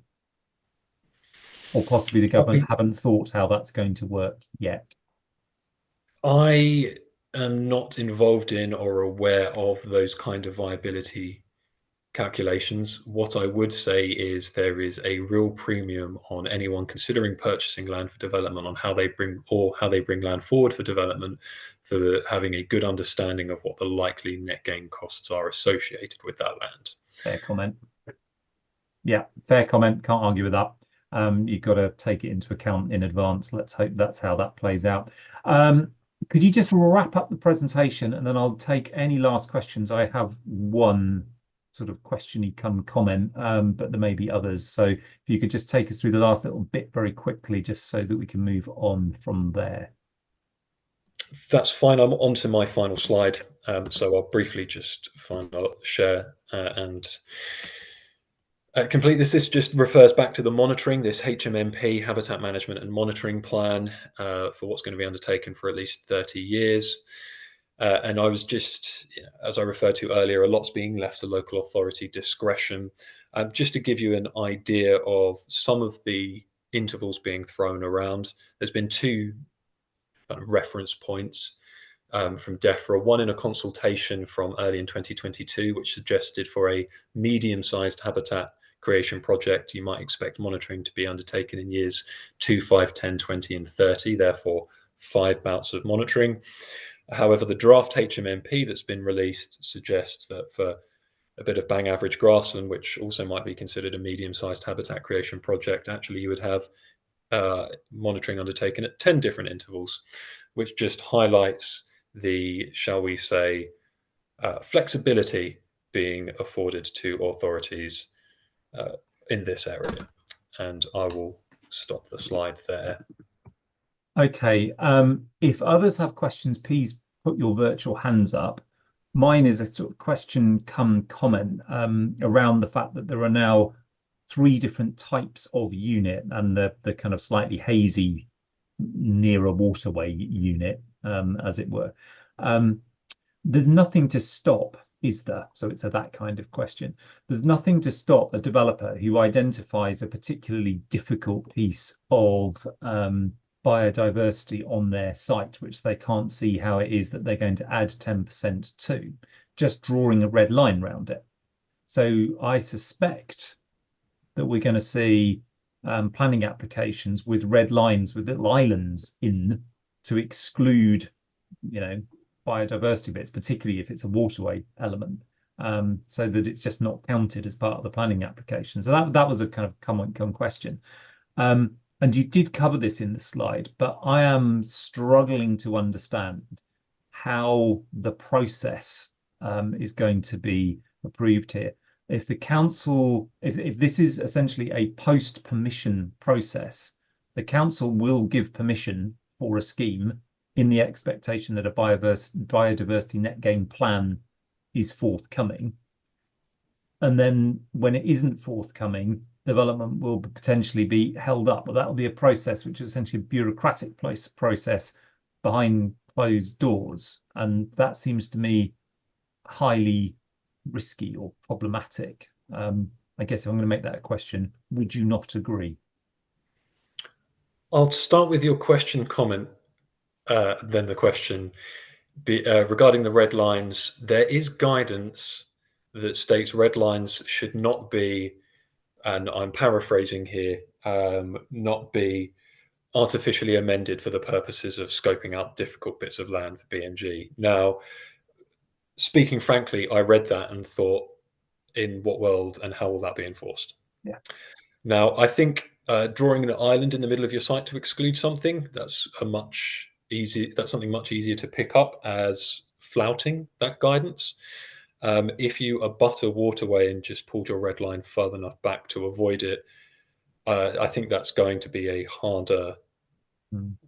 Or possibly the government haven't thought how that's going to work yet. I am not involved in or aware of those kind of viability calculations. What I would say is there is a real premium on anyone considering purchasing land for development on how they bring land forward for development, for having a good understanding of what the likely net gain costs are associated with that land. Fair comment. Yeah, fair comment. Can't argue with that. You've got to take it into account in advance. Let's hope that's how that plays out. Could you just wrap up the presentation, and then I'll take any last questions. I have one sort of question-y come comment, but there may be others. So if you could just take us through the last little bit very quickly, just so that we can move on from there. That's fine. I'm on to my final slide. So I'll briefly just share and complete this. This just refers back to the monitoring, this HMMP, Habitat Management and Monitoring Plan, for what's going to be undertaken for at least 30 years. And I was just, as I referred to earlier, a lot's being left to local authority discretion. Just to give you an idea of some of the intervals being thrown around, there's been 2 reference points. from DEFRA, one in a consultation from early in 2022, which suggested for a medium-sized habitat creation project, you might expect monitoring to be undertaken in years 2, 5, 10, 20, and 30, therefore 5 bouts of monitoring. However, the draft HMMP that's been released suggests that for a bit of bang average grassland, which also might be considered a medium-sized habitat creation project, actually you would have monitoring undertaken at 10 different intervals, which just highlights the, shall we say, flexibility being afforded to authorities in this area. And I will stop the slide there. Okay, if others have questions, please put your virtual hands up. Mine is a sort of question come comment around the fact that there are now 3 different types of unit, and the kind of slightly hazy near a waterway unit, as it were. There's nothing to stop, is there? So it's that kind of question. There's nothing to stop a developer who identifies a particularly difficult piece of biodiversity on their site, which they can't see how it is that they're going to add 10% to, just drawing a red line around it. So I suspect that we're going to see planning applications with red lines with little islands in to exclude, you know, biodiversity bits, particularly if it's a waterway element, so that it's just not counted as part of the planning application. So that was a kind of come question. And you did cover this in the slide, but I am struggling to understand how the process is going to be approved here. If the council, if this is essentially a post-permission process, the council will give permission for a scheme in the expectation that a biodiversity net gain plan is forthcoming. And then when it isn't forthcoming, development will potentially be held up. But that will be a process which is essentially a bureaucratic process behind closed doors. And that seems to me highly risky or problematic. I guess if I'm going to make that a question, would you not agree? I'll start with your question comment, then the question. Regarding the red lines, there is guidance that states red lines should not be, and I'm paraphrasing here, not be artificially amended for the purposes of scoping out difficult bits of land for BMG. Now, speaking frankly, I read that and thought, in what world and how will that be enforced? Yeah. Now, I think drawing an island in the middle of your site to exclude something, that's something much easier to pick up as flouting that guidance. If you abut a waterway and just pulled your red line further enough back to avoid it, I think that's going to be a harder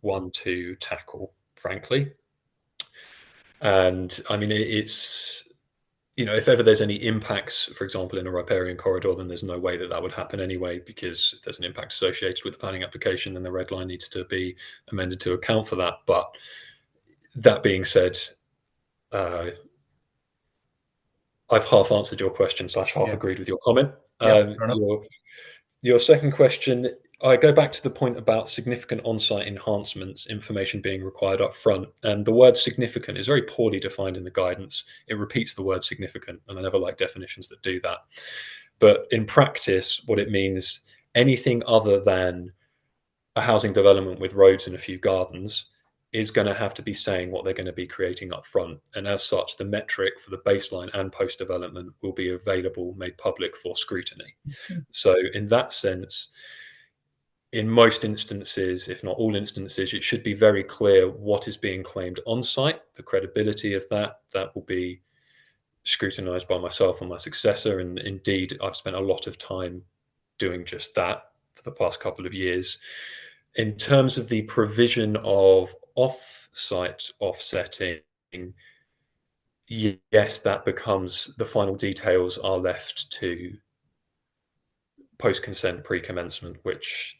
one to tackle, frankly. And I mean, it's, you know, if ever there's any impacts, for example, in a riparian corridor, then there's no way that that would happen anyway, because if there's an impact associated with the planning application, then the red line needs to be amended to account for that. But that being said, I've half answered your question / half agreed with your comment. Your second question, I go back to the point about significant on-site enhancements, information being required up front. And the word significant is very poorly defined in the guidance. It repeats the word significant, and I never like definitions that do that. But in practice, what it means, anything other than a housing development with roads and a few gardens is going to have to be saying what they're going to be creating up front. And as such, the metric for the baseline and post-development will be available, made public for scrutiny. So in that sense, in most instances, if not all instances, it should be very clear what is being claimed on site, the credibility of that will be scrutinized by myself and my successor. And indeed, I've spent a lot of time doing just that for the past couple of years. In terms of the provision of off-site offsetting, yes, that becomes, the final details are left to post-consent pre-commencement, which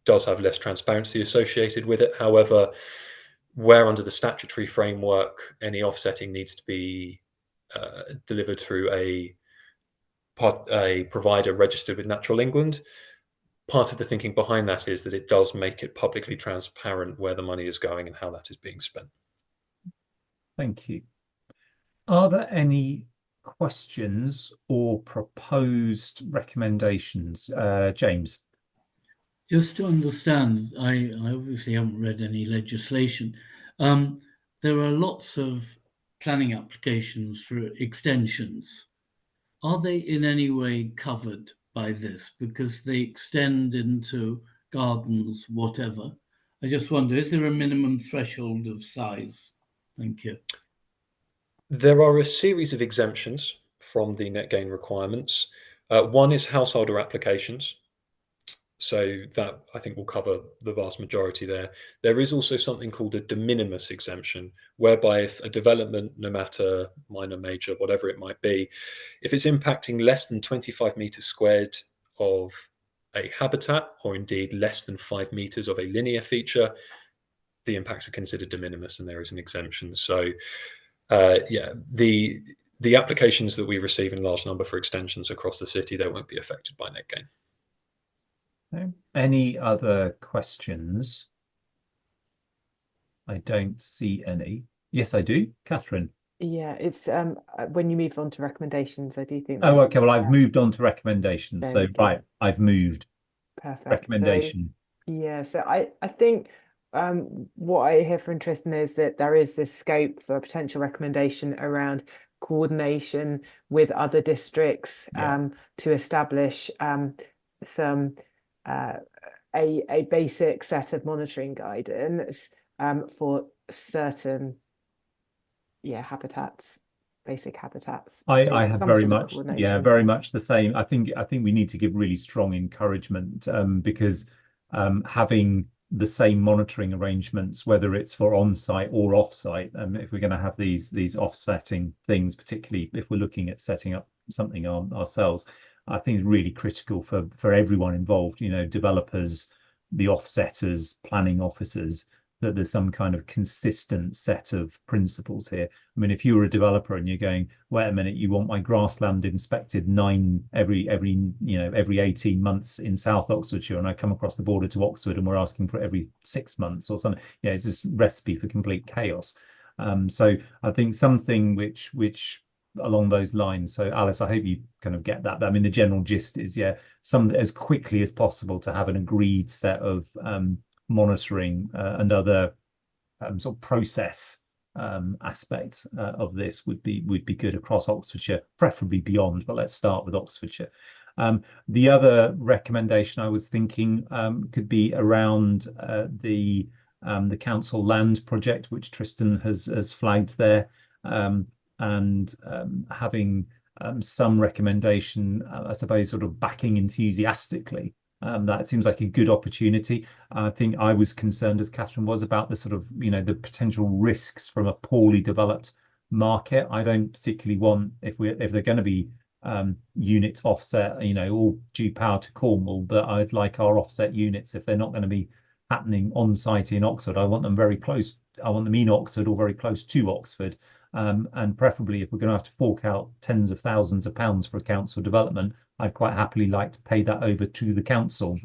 does have less transparency associated with it. However, where under the statutory framework any offsetting needs to be delivered through a provider registered with Natural England, part of the thinking behind that is that it does make it publicly transparent where the money is going and how that is being spent. Thank you. Are there any questions or proposed recommendations? James? Just to understand, I obviously haven't read any legislation. There are lots of planning applications for extensions. Are they in any way covered by this because they extend into gardens, whatever? I just wonder, is there a minimum threshold of size? Thank you. There are a series of exemptions from the net gain requirements. One is householder applications. So that I think will cover the vast majority there. There is also something called a de minimis exemption, whereby if a development, no matter minor, major, whatever it might be, if it's impacting less than 25 meters squared of a habitat, or indeed less than 5 meters of a linear feature, the impacts are considered de minimis and there is an exemption. So yeah, the applications that we receive in large number for extensions across the city, they won't be affected by net gain. Any other questions? I don't see any. Yes, I do. Catherine? Yeah, it's when you move on to recommendations, I do think. Oh, okay. Well, I've moved on to recommendations. So, right, I've moved. Perfect. Recommendation. So, yeah, so I think what I hear for Tristan is that there is this scope for a potential recommendation around coordination with other districts to establish some a basic set of monitoring guidance for certain habitats, basic habitats. I have very much the same. I think we need to give really strong encouragement because having the same monitoring arrangements, whether it's for on-site or off-site, if we're going to have these offsetting things, particularly if we're looking at setting up something ourselves, I think it's really critical for everyone involved, you know, developers, the offsetters, planning officers, that there's some kind of consistent set of principles here. I mean, if you were a developer and you're going, wait a minute, you want my grassland inspected every 18 months in South Oxfordshire, and I come across the border to Oxford and we're asking for every 6 months or something, it's this recipe for complete chaos. So I think something which along those lines. So Alice, I hope you kind of get that. But I mean, the general gist is, as quickly as possible to have an agreed set of monitoring and other sort of process aspects of this would be good across Oxfordshire, preferably beyond, but let's start with Oxfordshire. The other recommendation I was thinking could be around the council land project, which Tristan has flagged there, and having some recommendation, I suppose, sort of backing enthusiastically. That seems like a good opportunity. I think I was concerned, as Catherine was, about the sort of, the potential risks from a poorly developed market. I don't particularly want, if they're going to be units offset, all due power to Cornwall, but I'd like our offset units, if they're not going to be happening on site in Oxford, I want them very close. I want them in Oxford or very close to Oxford. And preferably, if we're going to have to fork out tens of thousands of pounds for a council development, I'd quite happily like to pay that over to the council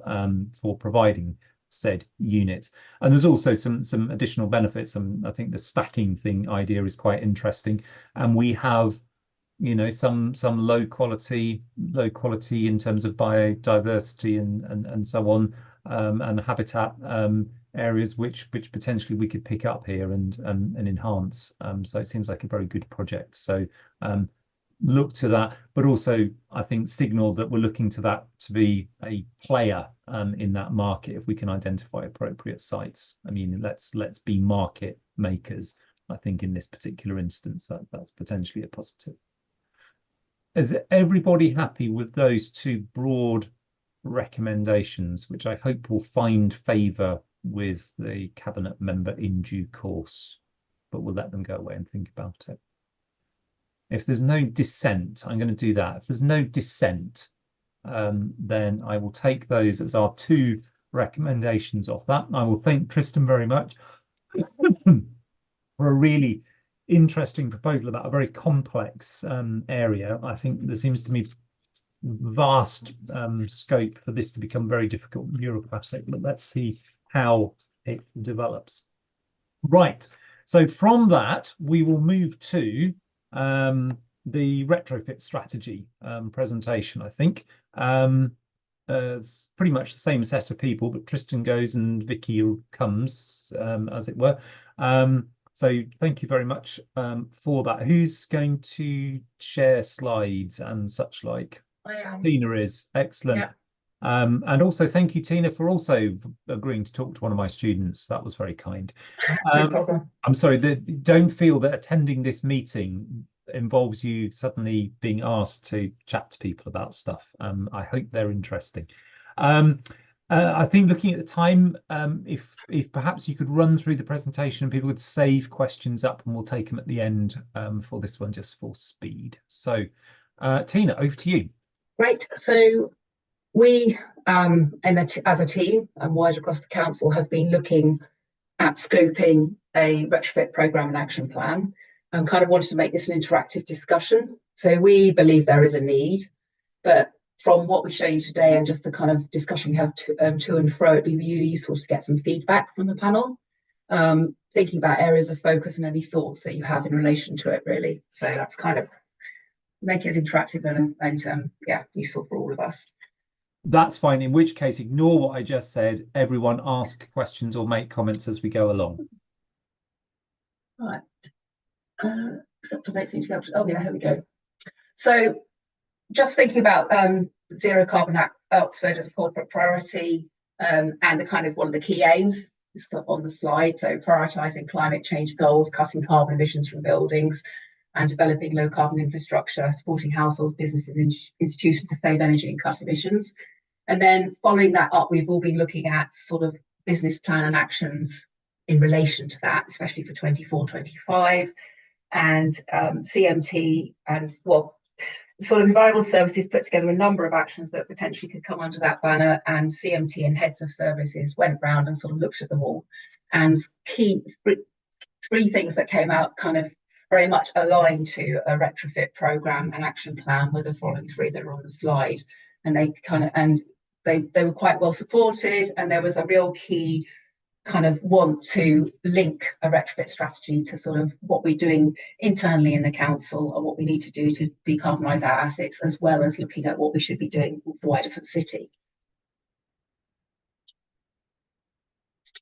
for providing said units. And there's also some additional benefits. I think the stacking idea is quite interesting. And we have, some low quality in terms of biodiversity and so on, and habitat areas which potentially we could pick up here and enhance. So it seems like a very good project. So look to that, but also I think signal that we're looking to that to be a player in that market if we can identify appropriate sites. I mean, let's be market makers. I think in this particular instance that's potentially a positive. Is everybody happy with those two broad recommendations, which I hope will find favour with the cabinet member in due course, but we'll let them go away and think about it. If there's no dissent, I'm going to do that. If there's no dissent, then I will take those as our two recommendations off that. I will thank Tristan very much for a really interesting proposal about a very complex area. I think there seems to be vast scope for this to become very difficult and bureaucratic, but let's see how it develops. Right, So from that, we will move to the retrofit strategy presentation, I think. It's pretty much the same set of people, but Tristan goes and Vicky comes, as it were. So thank you very much for that. Who's going to share slides and such like? I am. Tina is. Excellent. Yeah. And also thank you, Tina, for also agreeing to talk to one of my students. That was very kind. No problem. I'm sorry, don't feel that attending this meeting involves you suddenly being asked to chat to people about stuff. I hope they're interesting. I think looking at the time, if perhaps you could run through the presentation and people would save questions up, and we'll take them at the end for this one, just for speed. So Tina, over to you. Great. So we, as a team and wider across the council, have been looking at scoping a retrofit programme and action plan, and kind of wanted to make this an interactive discussion. So we believe there is a need, but from what we show you today and just the kind of discussion we have to and fro, it'd be really useful to get some feedback from the panel, thinking about areas of focus and any thoughts that you have in relation to it, really. So that's kind of make it interactive and yeah, useful for all of us. That's fine, in which case ignore what I just said. Everyone ask questions or make comments as we go along. Right. Except I don't seem to be able to, oh yeah, here we go. So just thinking about zero carbon at Oxford as a corporate priority, and the kind of one of the key aims is on the slide. So prioritising climate change goals, cutting carbon emissions from buildings, and developing low carbon infrastructure, supporting households, businesses, and institutions to save energy and cut emissions. And then following that up, we've all been looking at sort of business plan and actions in relation to that, especially for 24-25, and CMT and, well, sort of environmental services put together a number of actions that potentially could come under that banner, and CMT and heads of services went round and sort of looked at them all. And three things that came out kind of very much aligned to a retrofit programme and action plan were the following three that are on the slide. And they kind of, and they were quite well supported, and there was a real key kind of want to link a retrofit strategy to sort of what we're doing internally in the council and what we need to do to decarbonise our assets, as well as looking at what we should be doing wider for the city.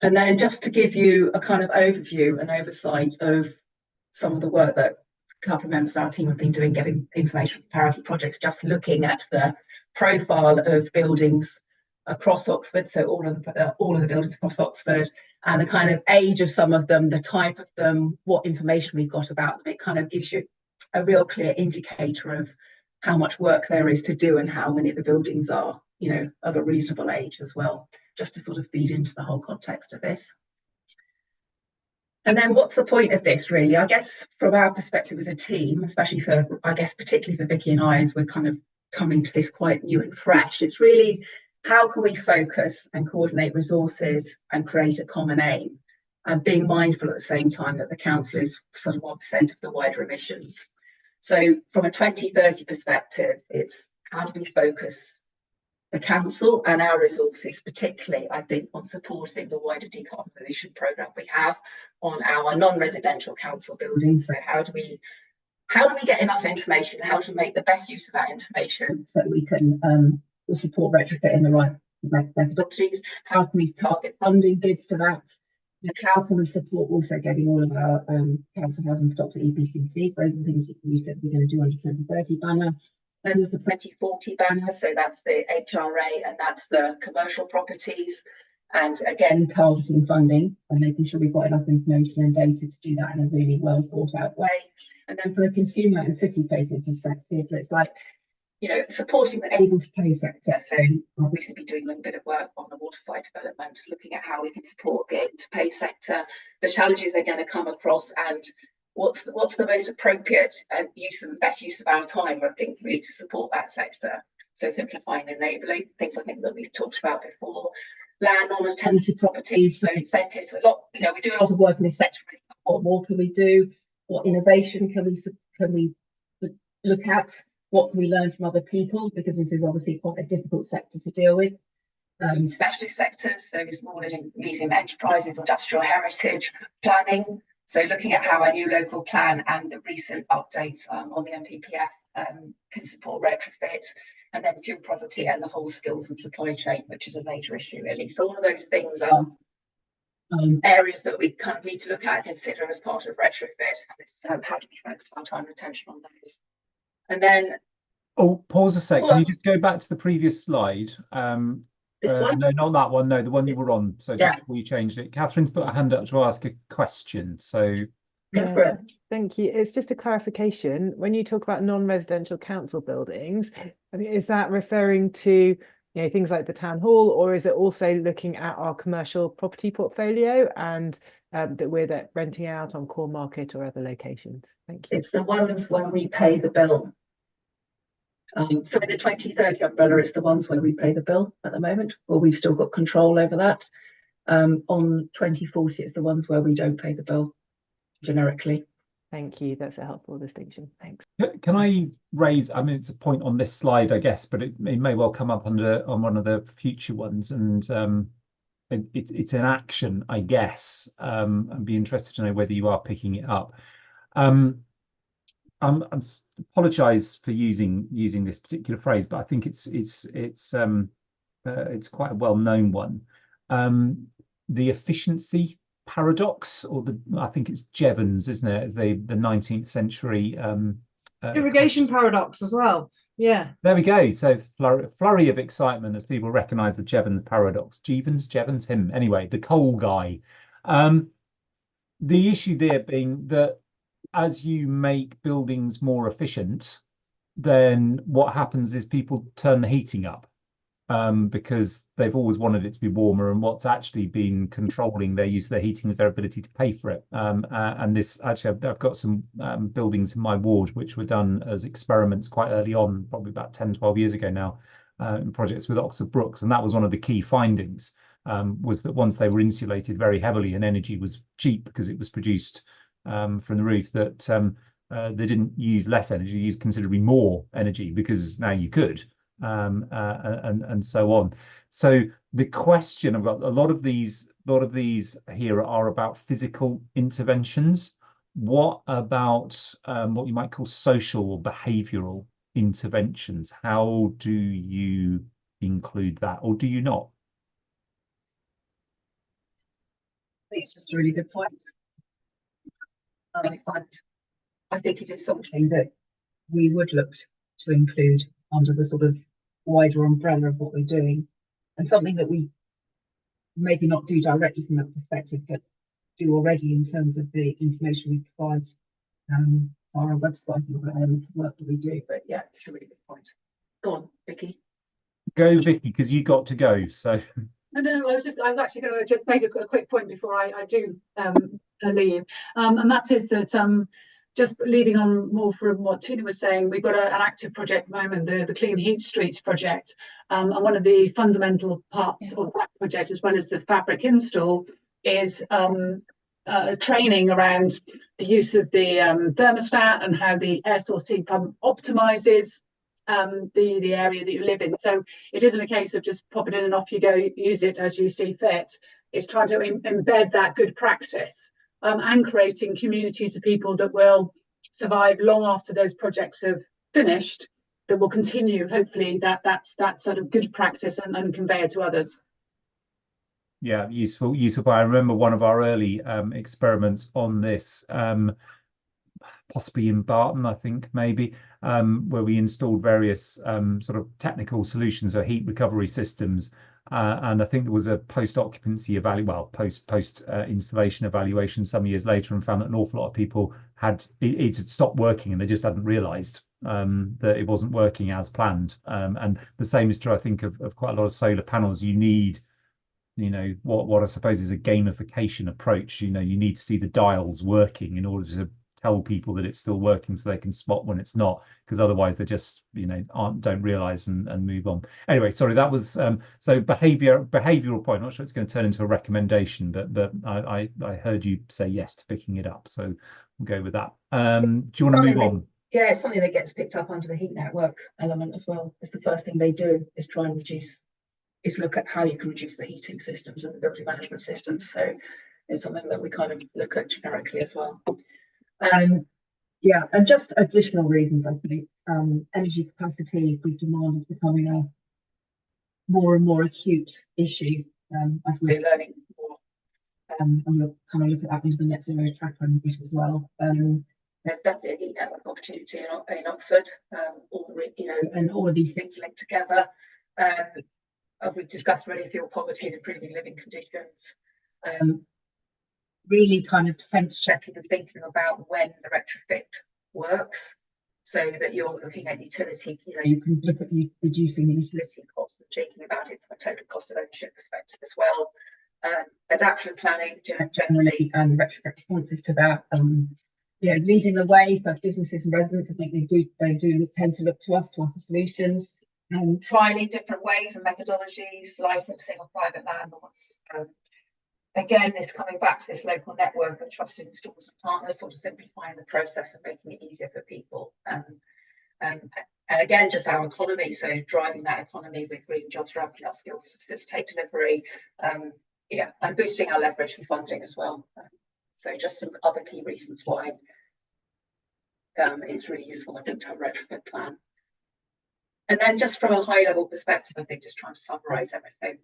And then just to give you a kind of overview and oversight of some of the work that a couple of members of our team have been doing, getting information from parity projects, just looking at the profile of buildings across Oxford, so all of the buildings across Oxford, and the kind of age of some of them, the type of them, what information we've got about them. It kind of gives you a real clear indicator of how much work there is to do and how many of the buildings are, you know, of a reasonable age as well, just to sort of feed into the whole context of this. And then what's the point of this, really? I guess from our perspective as a team, especially for, I guess, particularly for Vicky and I, as we're kind of coming to this quite new and fresh, it's really how can we focus and coordinate resources and create a common aim, and being mindful at the same time that the council is sort of 1% of the wider emissions. So from a 2030 perspective, it's how do we focus the council and our resources, particularly, I think, on supporting the wider decarbonisation programme we have on our non-residential council buildings. So how do we get enough information? How to make the best use of that information so that we can support retrofit in the right methodologies? How can we target funding bids for that? And how can we support also getting all of our council housing stocks at EPCC? Those are the things that we said we're going to do under 2030 banner. Then there's the 2040 banner, so that's the HRA and that's the commercial properties. And again, targeting funding and making sure we've got enough information and data to do that in a really well thought out way. And then from a consumer and city facing perspective, it's like, you know, supporting the able to pay sector. So I've recently been doing a little bit of work on the waterside development, looking at how we can support the able to pay sector, the challenges they're going to come across, and what's the most appropriate and best use of our time, I think, really to support that sector. So simplifying and enabling things, I think, that we've talked about before. Land on alternative properties, so incentives. A lot, you know, we do a lot of work in this sector. What more can we do? What innovation can we look at? What can we learn from other people? Because this is obviously quite a difficult sector to deal with. Specialist sectors, so small and medium enterprises, industrial heritage, planning, So looking at how our new local plan and the recent updates on the NPPF can support retrofit, and then fuel poverty and the whole skills and supply chain, which is a major issue really. So all of those things are areas that we kind of need to look at and consider as part of retrofit. And this, how do we focus our time and attention on those? And then, oh, pause a sec. Can you just go back to the previous slide? This one? No, not that one. No, the one you were on. So just Yeah. before you changed it, Catherine's put her hand up to ask a question. So Yeah, thank you. It's just a clarification. When you talk about non-residential council buildings, I mean, is that referring to things like the town hall, or is it also looking at our commercial property portfolio and that we're renting out on Core Market or other locations? Thank you. It's the ones where we pay the bill. So in the 2030 umbrella, it's the ones where we pay the bill at the moment, or we've still got control over that. On 2040, it's the ones where we don't pay the bill generically. Thank you. That's a helpful distinction. Thanks. can I raise, I mean, it's a point on this slide, I guess, but it may well come up on one of the future ones, and it's an action, I guess. I'd be interested to know whether you are picking it up. I apologise for using this particular phrase, but I think it's quite a well-known one. The efficiency paradox, or I think it's Jevons, isn't it? The 19th century irrigation paradox as well. Yeah. There we go. So flurry of excitement as people recognise the Jevons paradox. Jevons, him. Anyway, the coal guy. The issue there being that as you make buildings more efficient, then what happens is people turn the heating up because they've always wanted it to be warmer, and what's actually been controlling their use of their heating is their ability to pay for it. And this, actually, I've got some buildings in my ward which were done as experiments quite early on, probably about 10, 12 years ago now, in projects with Oxford Brookes, and that was one of the key findings, was that once they were insulated very heavily and energy was cheap because it was produced from the roof, that they didn't use less energy, they used considerably more energy because now you could, and so on. So the question, I've got a lot of these here are about physical interventions. What about what you might call social or behavioural interventions? How do you include that, or do you not? I think it's just a really good point. I think it is something that we would look to include under the sort of wider umbrella of what we're doing, and something that we maybe not do directly from that perspective, but do already in terms of the information we provide on our website and the elements of work that we do. But yeah, it's a really good point. Go on, Vicky. Go, Vicky, because you got to go. So. No, I was actually going to just make a quick point before I do leave, and that is that just leading on more from what Tina was saying, we've got an active project at the moment, the Clean Heat Streets project, and one of the fundamental parts of that project, as well as the fabric install, is training around the use of the thermostat and how the air source heat pump optimises the area that you live in. So it isn't a case of just pop it in and off you go, use it as you see fit. It's trying to embed that good practice and creating communities of people that will survive long after those projects have finished, that will continue, hopefully, that sort of good practice and convey it to others. Yeah, useful. I remember one of our early experiments on this, possibly in Barton, I think, maybe, where we installed various sort of technical solutions or heat recovery systems, and I think there was a post-occupancy post-installation evaluation some years later, and found that an awful lot of people had stopped working and they just hadn't realised that it wasn't working as planned. And the same is true, I think, of quite a lot of solar panels. You need, what I suppose is a gamification approach. You need to see the dials working in order to tell people that it's still working, so they can spot when it's not, because otherwise they just don't realize and move on. Anyway, sorry, that was so behavioral point. I'm not sure it's going to turn into a recommendation, but I heard you say yes to picking it up, so we'll go with that. Do you want to move on? Yeah, it's something that gets picked up under the heat network element as well. It's the first thing they do is try and look at how you can reduce the heating systems and the building management systems. So is something that we kind of look at generically as well. Yeah, and just additional reasons, I think. Energy capacity with demand is becoming a more and more acute issue as we're learning more. And we'll kind of look at that into the net zero tracker in a bit as well. There's definitely a heat network opportunity in Oxford. And all of these things linked together. As we've discussed already, fuel poverty and improving living conditions. Really kind of sense checking and thinking about when the retrofit works, so that you're looking at utility, you can look at reducing the utility costs and thinking about it from a total cost of ownership perspective as well. Adaptation planning generally and retrofit responses to that, leading the way for businesses and residents. I think they do tend to look to us to offer solutions. Trialing different ways and methodologies, licensing of private landlords. Again, this coming back to this local network of trusted installers and partners, sort of simplifying the process and making it easier for people. And again, just our economy, so driving that economy with green jobs, ramping up skills to facilitate delivery, and boosting our leverage and funding as well. So just some other key reasons why it's really useful, I think, to have a retrofit plan. And then just from a high level perspective, I think just trying to summarise everything.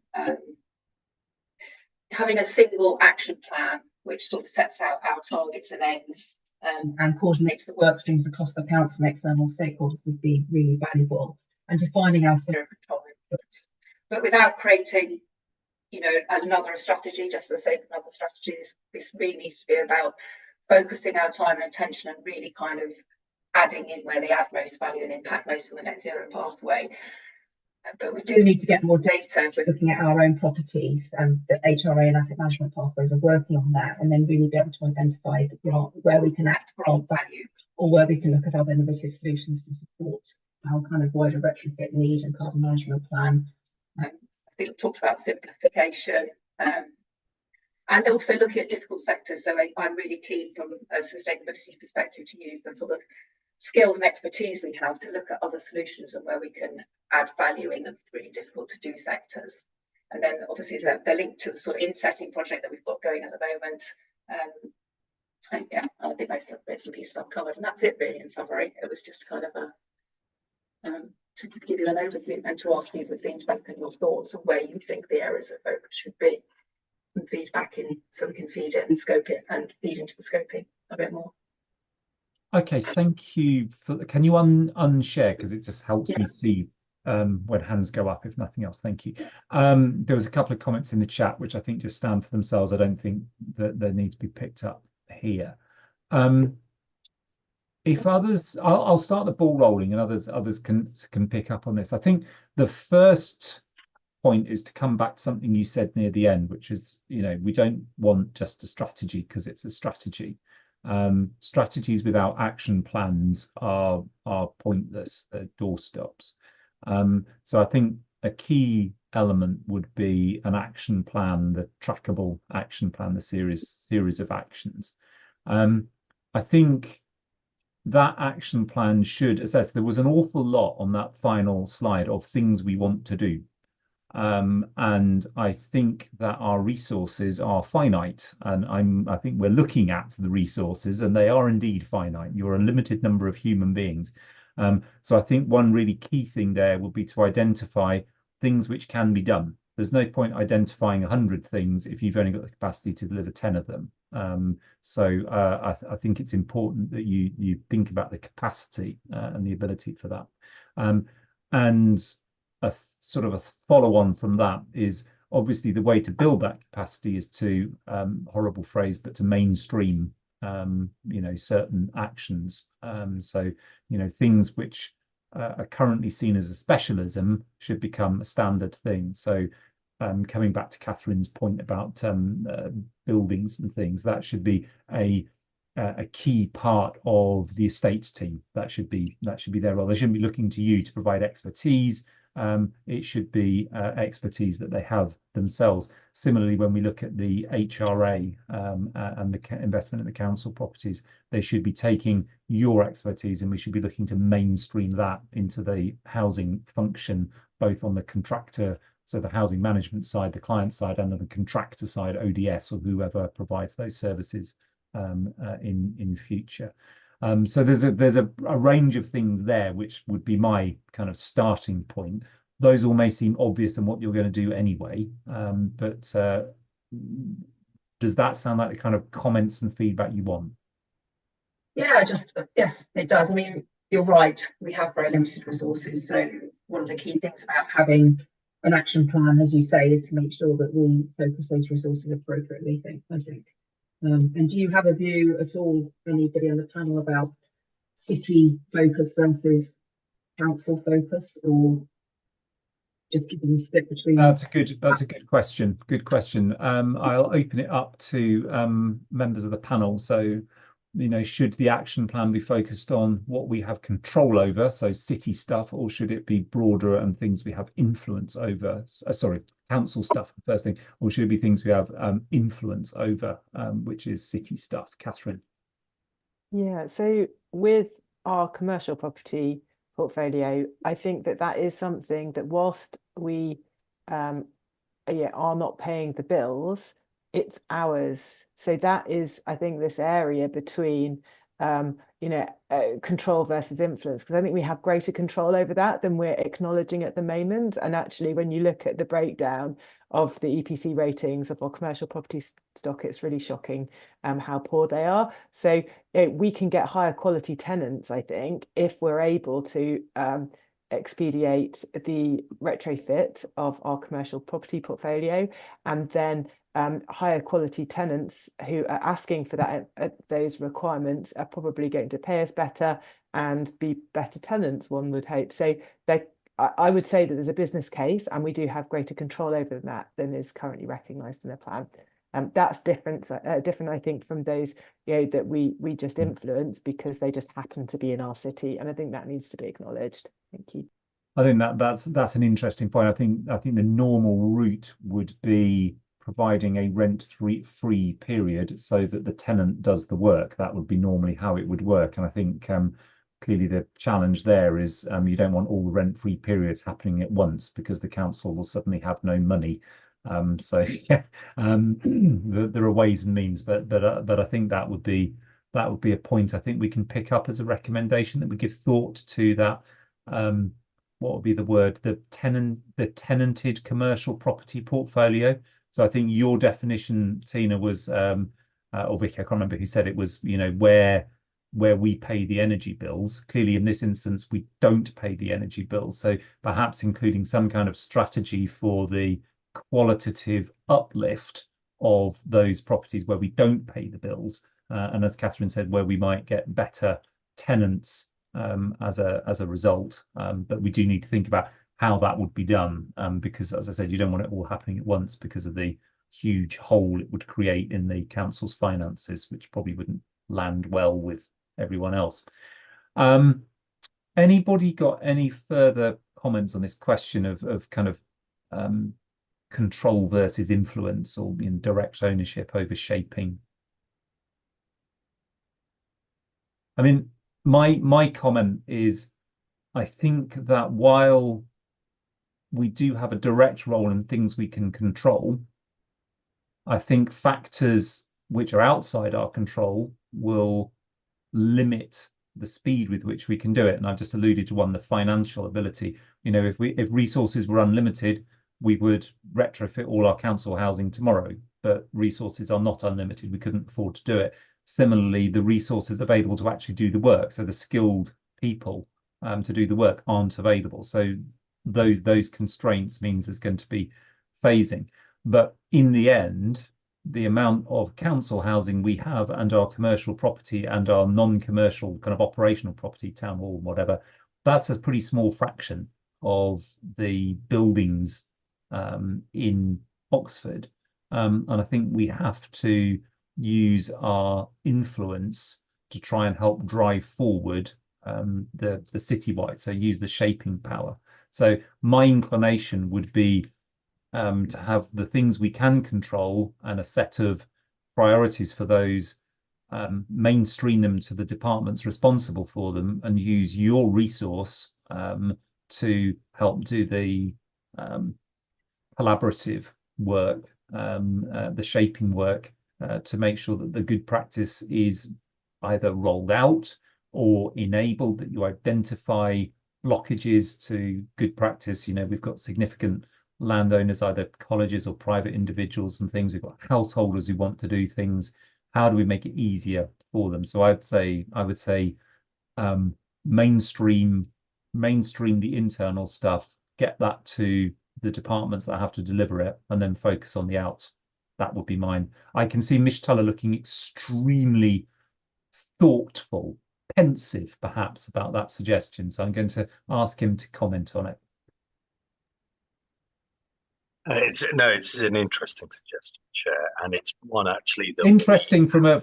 Having a single action plan which sort of sets out our targets and aims and coordinates the work streams across the council and external stakeholders would be really valuable, and defining our sphere of control inputs, but without creating another strategy just for the sake of another strategies. This really needs to be about focusing our time and attention and really kind of adding in where they add most value and impact most on the net zero pathway. But we do need to get more data if we're looking at our own properties, and the HRA and asset management pathways are working on that, and then really be able to identify the grant, where we can act grant value, or where we can look at other innovative solutions to support our kind of wider retrofit need and carbon management plan. I think we talked about simplification and also looking at difficult sectors. So I'm really keen from a sustainability perspective to use the sort of skills and expertise we have to look at other solutions and where we can add value in the really difficult to do sectors. And then obviously they're linked to the sort of in-setting project that we've got going at the moment. And yeah, I think most of the bits and pieces I've covered, and that's it really in summary. It was just kind of to give you an overview and to ask you for feedback and your thoughts on where you think the areas of focus should be, and feedback in so we can feed it and scope it and feed into the scoping a bit more. Okay, thank you. Can you unshare, because it just helps me see when hands go up, if nothing else. Thank you. There was a couple of comments in the chat which I think just stand for themselves. I don't think that they need to be picked up here. If others, I'll start the ball rolling, and others can pick up on this. I think the first point is to come back to something you said near the end, which is, we don't want just a strategy because it's a strategy. Strategies without action plans are pointless. They're doorstops. So I think a key element would be an action plan, the trackable action plan, the series of actions. I think that action plan should assess. There was an awful lot on that final slide of things we want to do. And I think that our resources are finite, and I think we're looking at the resources, and they are indeed finite. You're a limited number of human beings. So I think one really key thing there will be to identify things which can be done. There's no point identifying 100 things if you've only got the capacity to deliver 10 of them. So I think it's important that you think about the capacity and the ability for that. And a sort of a follow-on from that is obviously the way to build that capacity is to, horrible phrase, but to mainstream, certain actions. So, things which are currently seen as a specialism should become a standard thing. So coming back to Catherine's point about buildings and things, that should be a key part of the estates team. That should be their role. They shouldn't be looking to you to provide expertise. It should be expertise that they have themselves. Similarly, when we look at the HRA and the investment in the council properties, they should be taking your expertise, and we should be looking to mainstream that into the housing function, both on the contractor So the housing management side, the client side, and the contractor side, ODS or whoever provides those services in future. So there's a range of things there, which would be my kind of starting point. Those all may seem obvious in what you're going to do anyway, but does that sound like the kind of comments and feedback you want? Yeah, yes, it does. I mean, you're right. We have very limited resources. So one of the key things about having an action plan, as you say, is to make sure that we focus those resources appropriately, I think. And do you have a view at all, anybody on the panel, about city focus versus council focus, or just giving the split between? That's a good question. Good question. I'll open it up to members of the panel. So, you know, should the action plan be focused on what we have control over, so city stuff, or should it be broader and things we have influence over? Sorry, council stuff first thing, or should it be things we have influence over, which is city stuff? Catherine. Yeah, so with our commercial property portfolio, I think that is something that whilst we are not paying the bills, it's ours. So that is, I think, this area between control versus influence, because I think we have greater control over that than we're acknowledging at the moment. And actually, when you look at the breakdown of the EPC ratings of our commercial property stock, it's really shocking how poor they are. So we can get higher quality tenants, I think, if we're able to expedite the retrofit of our commercial property portfolio, and then higher quality tenants who are asking for that those requirements are probably going to pay us better and be better tenants, one would hope. So I would say that there's a business case, and we do have greater control over that than is currently recognised in the plan. That's different, I think, from those that we just influence because they just happen to be in our city, and I think that needs to be acknowledged. Thank you. I think that's an interesting point. I think the normal route would be providing a rent-free period so that the tenant does the work. That would be normally how it would work. And I think clearly the challenge there is you don't want all the rent-free periods happening at once, because the council will suddenly have no money. So yeah, there are ways and means, but I think that would be a point I think we can pick up as a recommendation, that we give thought to that. What would be the word? The tenanted commercial property portfolio. So I think your definition, Tina, was, or Vicky, I can't remember who said it, was, where we pay the energy bills. Clearly, in this instance, we don't pay the energy bills. So perhaps including some kind of strategy for the qualitative uplift of those properties where we don't pay the bills. And as Catherine said, where we might get better tenants as a result. But we do need to think about how that would be done, because, as I said, you don't want it all happening at once because of the huge hole it would create in the council's finances, which probably wouldn't land well with everyone else. Anybody got any further comments on this question of kind of control versus influence, or direct ownership over shaping? I mean, my comment is, I think that while we do have a direct role in things we can control, I think factors which are outside our control will limit the speed with which we can do it. And I've just alluded to one, the financial ability. If resources were unlimited, we would retrofit all our council housing tomorrow, but resources are not unlimited. We couldn't afford to do it. Similarly, the resources available to actually do the work, so the skilled people to do the work, aren't available. So those constraints means there's going to be phasing. But in the end, the amount of council housing we have, and our commercial property and our non-commercial kind of operational property, town hall, whatever, that's a pretty small fraction of the buildings in Oxford. And I think we have to use our influence to try and help drive forward the citywide, so use the shaping power. So my inclination would be to have the things we can control and a set of priorities for those, mainstream them to the departments responsible for them, and use your resource to help do the collaborative work, the shaping work, to make sure that the good practice is either rolled out or enabled, that you identify blockages to good practice. You know, we've got significant landowners, either colleges or private individuals and things. We've got householders who want to do things. How do we make it easier for them? So I would say mainstream the internal stuff, get that to the departments that have to deliver it, and then focus on the out. That would be mine. I can see Mishtala looking extremely thoughtful, pensive perhaps about that suggestion, so I'm going to ask him to comment on it. It's an interesting suggestion, Chair, and it's one actually that interesting from a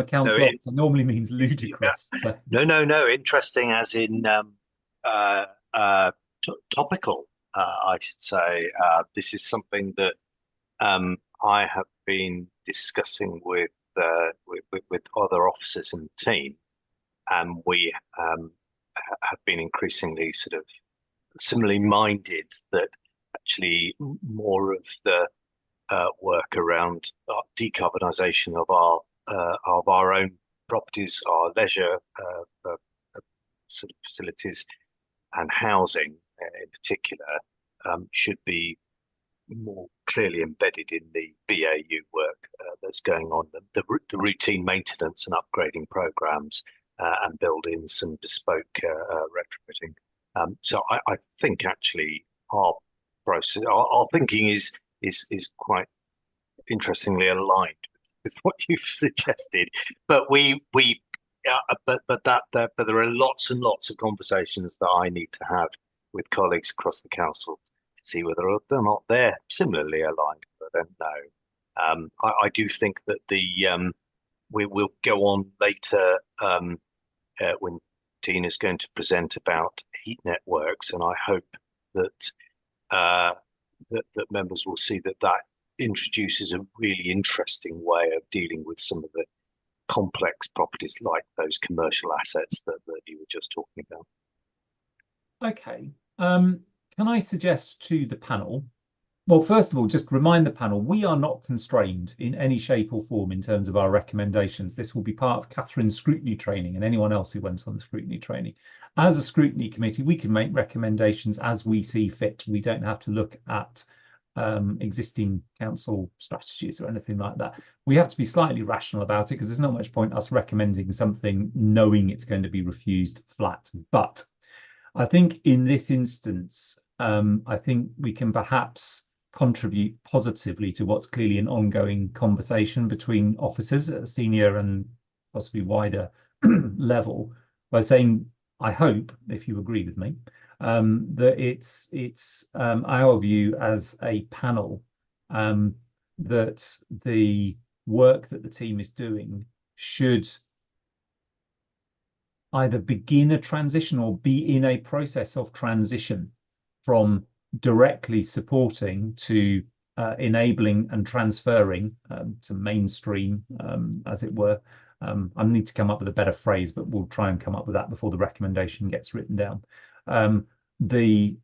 council officer normally means ludicrous. Yeah. So. No, interesting as in topical. I should say this is something that I have been discussing with other officers in the team, and we have been increasingly sort of similarly minded that actually more of the work around decarbonisation of our own properties, our leisure sort of facilities and housing in particular should be more clearly embedded in the BAU work that's going on, the routine maintenance and upgrading programs and building some bespoke retrofitting. So I think actually our process, our thinking is quite interestingly aligned with what you've suggested. But but there are lots and lots of conversations that I need to have with colleagues across the council to see whether or not they're similarly aligned. I don't know. I do think that we will go on later when Tina's going to present about heat networks, and I hope that that members will see that introduces a really interesting way of dealing with some of the complex properties like those commercial assets that you were just talking about. Okay. Can I suggest to the panel, well, first of all, just remind the panel, we are not constrained in any shape or form in terms of our recommendations. This will be part of Catherine's scrutiny training and anyone else who went on the scrutiny training. As a scrutiny committee, we can make recommendations as we see fit. We don't have to look at existing council strategies or anything like that. We have to be slightly rational about it, because there's not much point us recommending something knowing it's going to be refused flat. But I think in this instance, I think we can perhaps contribute positively to what's clearly an ongoing conversation between officers at a senior and possibly wider level, by saying, I hope, if you agree with me, that it's our view as a panel that the work that the team is doing should either begin a transition or be in a process of transition from directly supporting to enabling and transferring to mainstream, as it were. I need to come up with a better phrase, but we'll try and come up with that before the recommendation gets written down. The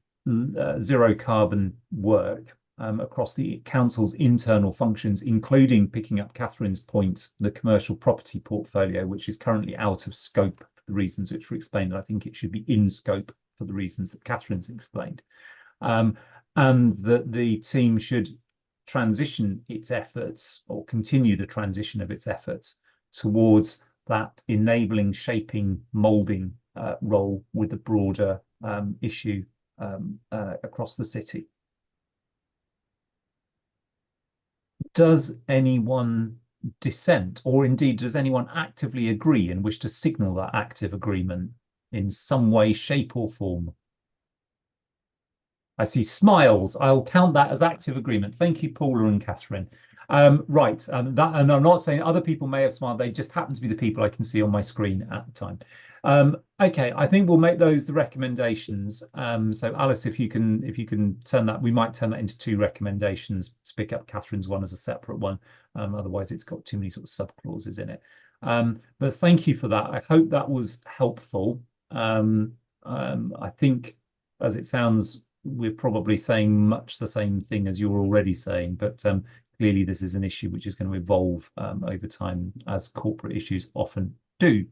zero carbon work across the council's internal functions, including, picking up Catherine's point, the commercial property portfolio, which is currently out of scope for the reasons which were explained. I think it should be in scope for the reasons that Catherine's explained. And that the team should transition its efforts, or continue the transition of its efforts, towards that enabling, shaping, moulding role with the broader issue across the city. Does anyone dissent, or indeed does anyone actively agree and wish to signal that active agreement in some way, shape or form? I see smiles. I'll count that as active agreement. Thank you, Paula and Catherine. Right, and I'm not saying other people may have smiled. They just happen to be the people I can see on my screen at the time. Okay, I think we'll make those the recommendations. So Alice, if you can turn that, we might turn that into 2 recommendations to pick up Catherine's one as a separate one. Otherwise, it's got too many sort of sub clauses in it. But thank you for that. I hope that was helpful. I think, as it sounds, we're probably saying much the same thing as you're already saying, but clearly this is an issue which is going to evolve over time, as corporate issues often do.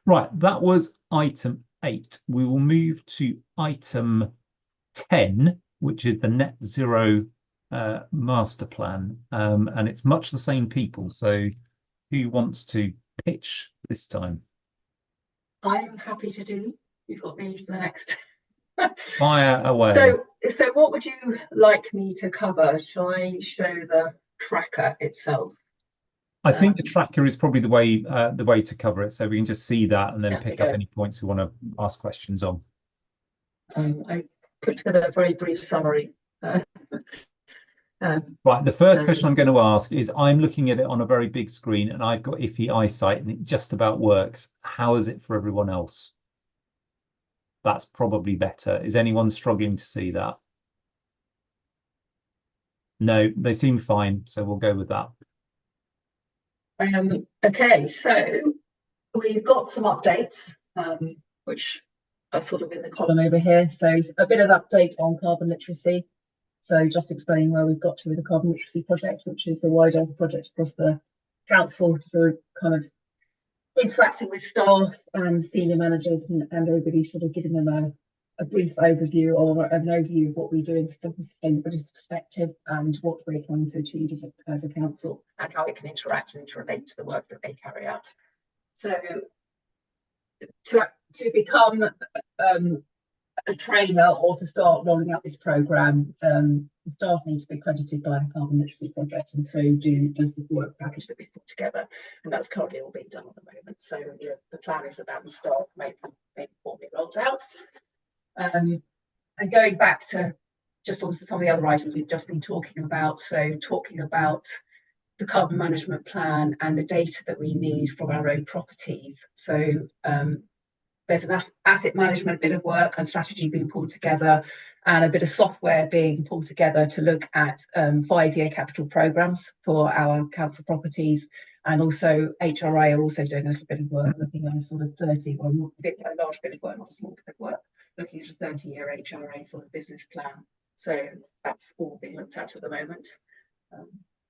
Right, that was item 8. We will move to item 10, which is the net zero master plan, and it's much the same people. So who wants to pitch this time? I'm happy to do. You've got me for the next. Fire away. So what would you like me to cover? Shall I show the tracker itself? I think the tracker is probably the way to cover it, so we can just see that and then pick up any points we want to ask questions on. I put together a very brief summary. Right, the first question I'm going to ask is, I'm looking at it on a very big screen and I've got iffy eyesight and it just about works. How is it for everyone else? That's probably better. Is anyone struggling to see that? No, they seem fine, so we'll go with that. Okay, so we've got some updates, which are sort of in the column over here. So it's a bit of update on carbon literacy. So just explaining where we've got to with the carbon literacy project, which is the wider project across the council. So we're kind of interacting with staff and senior managers and everybody, sort of giving them a brief overview or an overview of what we do in from a sustainability perspective and what we're trying to achieve as a council and how it can interact and relate to the work that they carry out. So to become a trainer or to start rolling out this programme, the staff need to be accredited by a carbon literacy project, and so does the work package that we've put together, and that's currently all being done at the moment. So the plan is that will start maybe before it rolls out. And going back to just also some of the other items we've just been talking about, so talking about the carbon management plan and the data that we need from our own properties. So there's an asset management bit of work and strategy being pulled together, and a bit of software being pulled together to look at 5-year capital programmes for our council properties. And also HRA are also doing a little bit of work, looking at a sort of 30, or a large bit of work, not a small bit of work, looking at a 30-year HRA sort of business plan. So that's all being looked at the moment.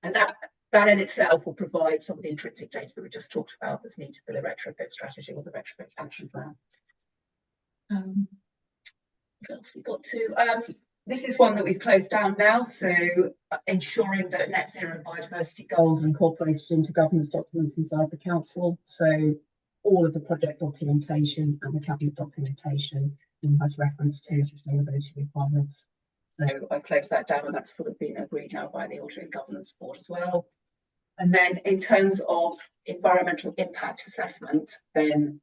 And that in itself will provide some of the intrinsic data that we just talked about that's needed for the retrofit strategy or the retrofit action plan. What else we got to? This is one that we've closed down now, so ensuring that net zero and biodiversity goals are incorporated into governance documents inside the council. So all of the project documentation and the cabinet documentation has reference to sustainability requirements. So I closed that down, and that's sort of been agreed now by the Audit and Governance Board as well. And then in terms of environmental impact assessment, then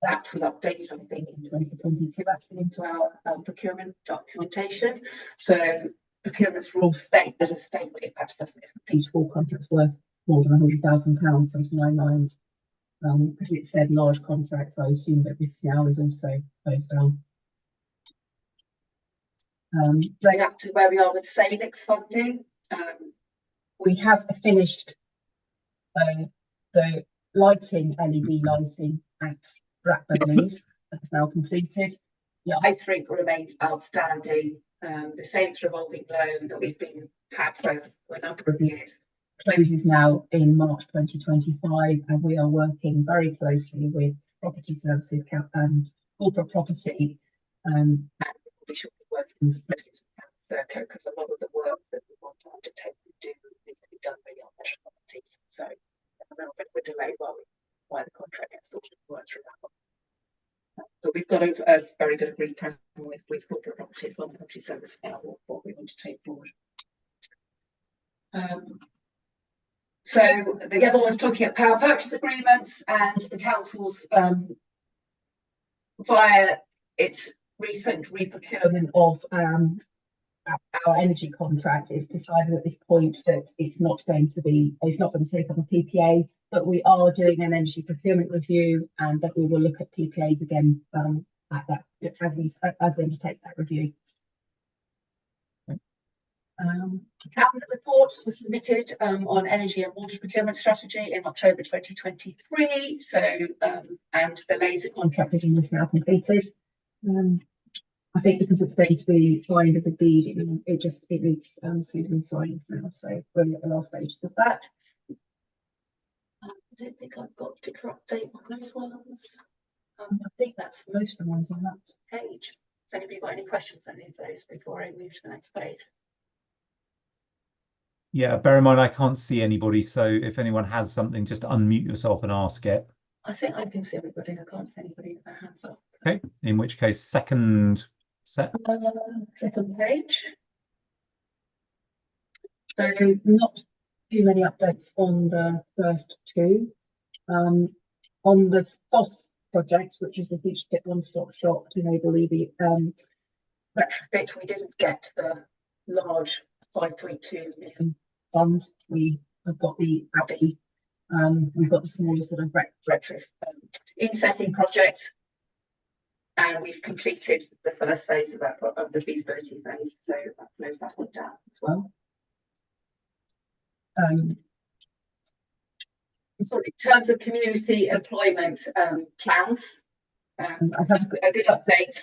that was updated, I think, in 2022, actually, into our procurement documentation. So procurement's rules state that a sustainable impact assessment is complete for all contracts worth more than £100,000, so to my mind. Because it said large contracts, I assume that this now is also closed down. Going up to where we are with SALIX funding, we have finished the lighting, LED lighting at Blackburn Leys. That's now completed. The ice rink remains outstanding. The SALIX revolving loan that we've had for a number of years closes now in March 2025, and we are working very closely with Property Services and Corporate Property, and we should be working closely with Serco, because a lot of the work that we want to undertake and do needs to be done really on leisure properties. So there's a little bit of a delay while the contract gets sorted and worked through that one. But we've got a very good agreed plan with Corporate Properties, on Property Service now, what we want to take forward. So the other one was looking at power purchase agreements, and the council's via its recent reprocurement of our energy contract, is decided at this point that it's not going to take up a PPA, but we are doing an energy procurement review, and that we will look at PPAs again as we undertake that review. Cabinet report was submitted on energy and water procurement strategy in October 2023. So and the laser contract is almost now completed. I think because it's going to be signed with a deed, it needs Susan signing now. So we're at the last stages of that. I don't think I've got a particular update on those ones. I think that's most of the ones on that page. Has anybody got any questions on any of those before I move to the next page? Yeah, bear in mind I can't see anybody, so if anyone has something, just unmute yourself and ask it. I think I can see everybody. I can't see anybody with their hands up. Okay, in which case, second set. Second page. So not too many updates on the first two. On the FOSS project, which is the Future Fit one-stop shop to enable EV retrofit, we didn't get the large 5.2 million fund. We have got the Abbey. We've got the smaller sort of retrofit insetting project, and we've completed the first phase of that of the feasibility phase, so that closed that one down as well. So in terms of community employment plans, I've had a good update,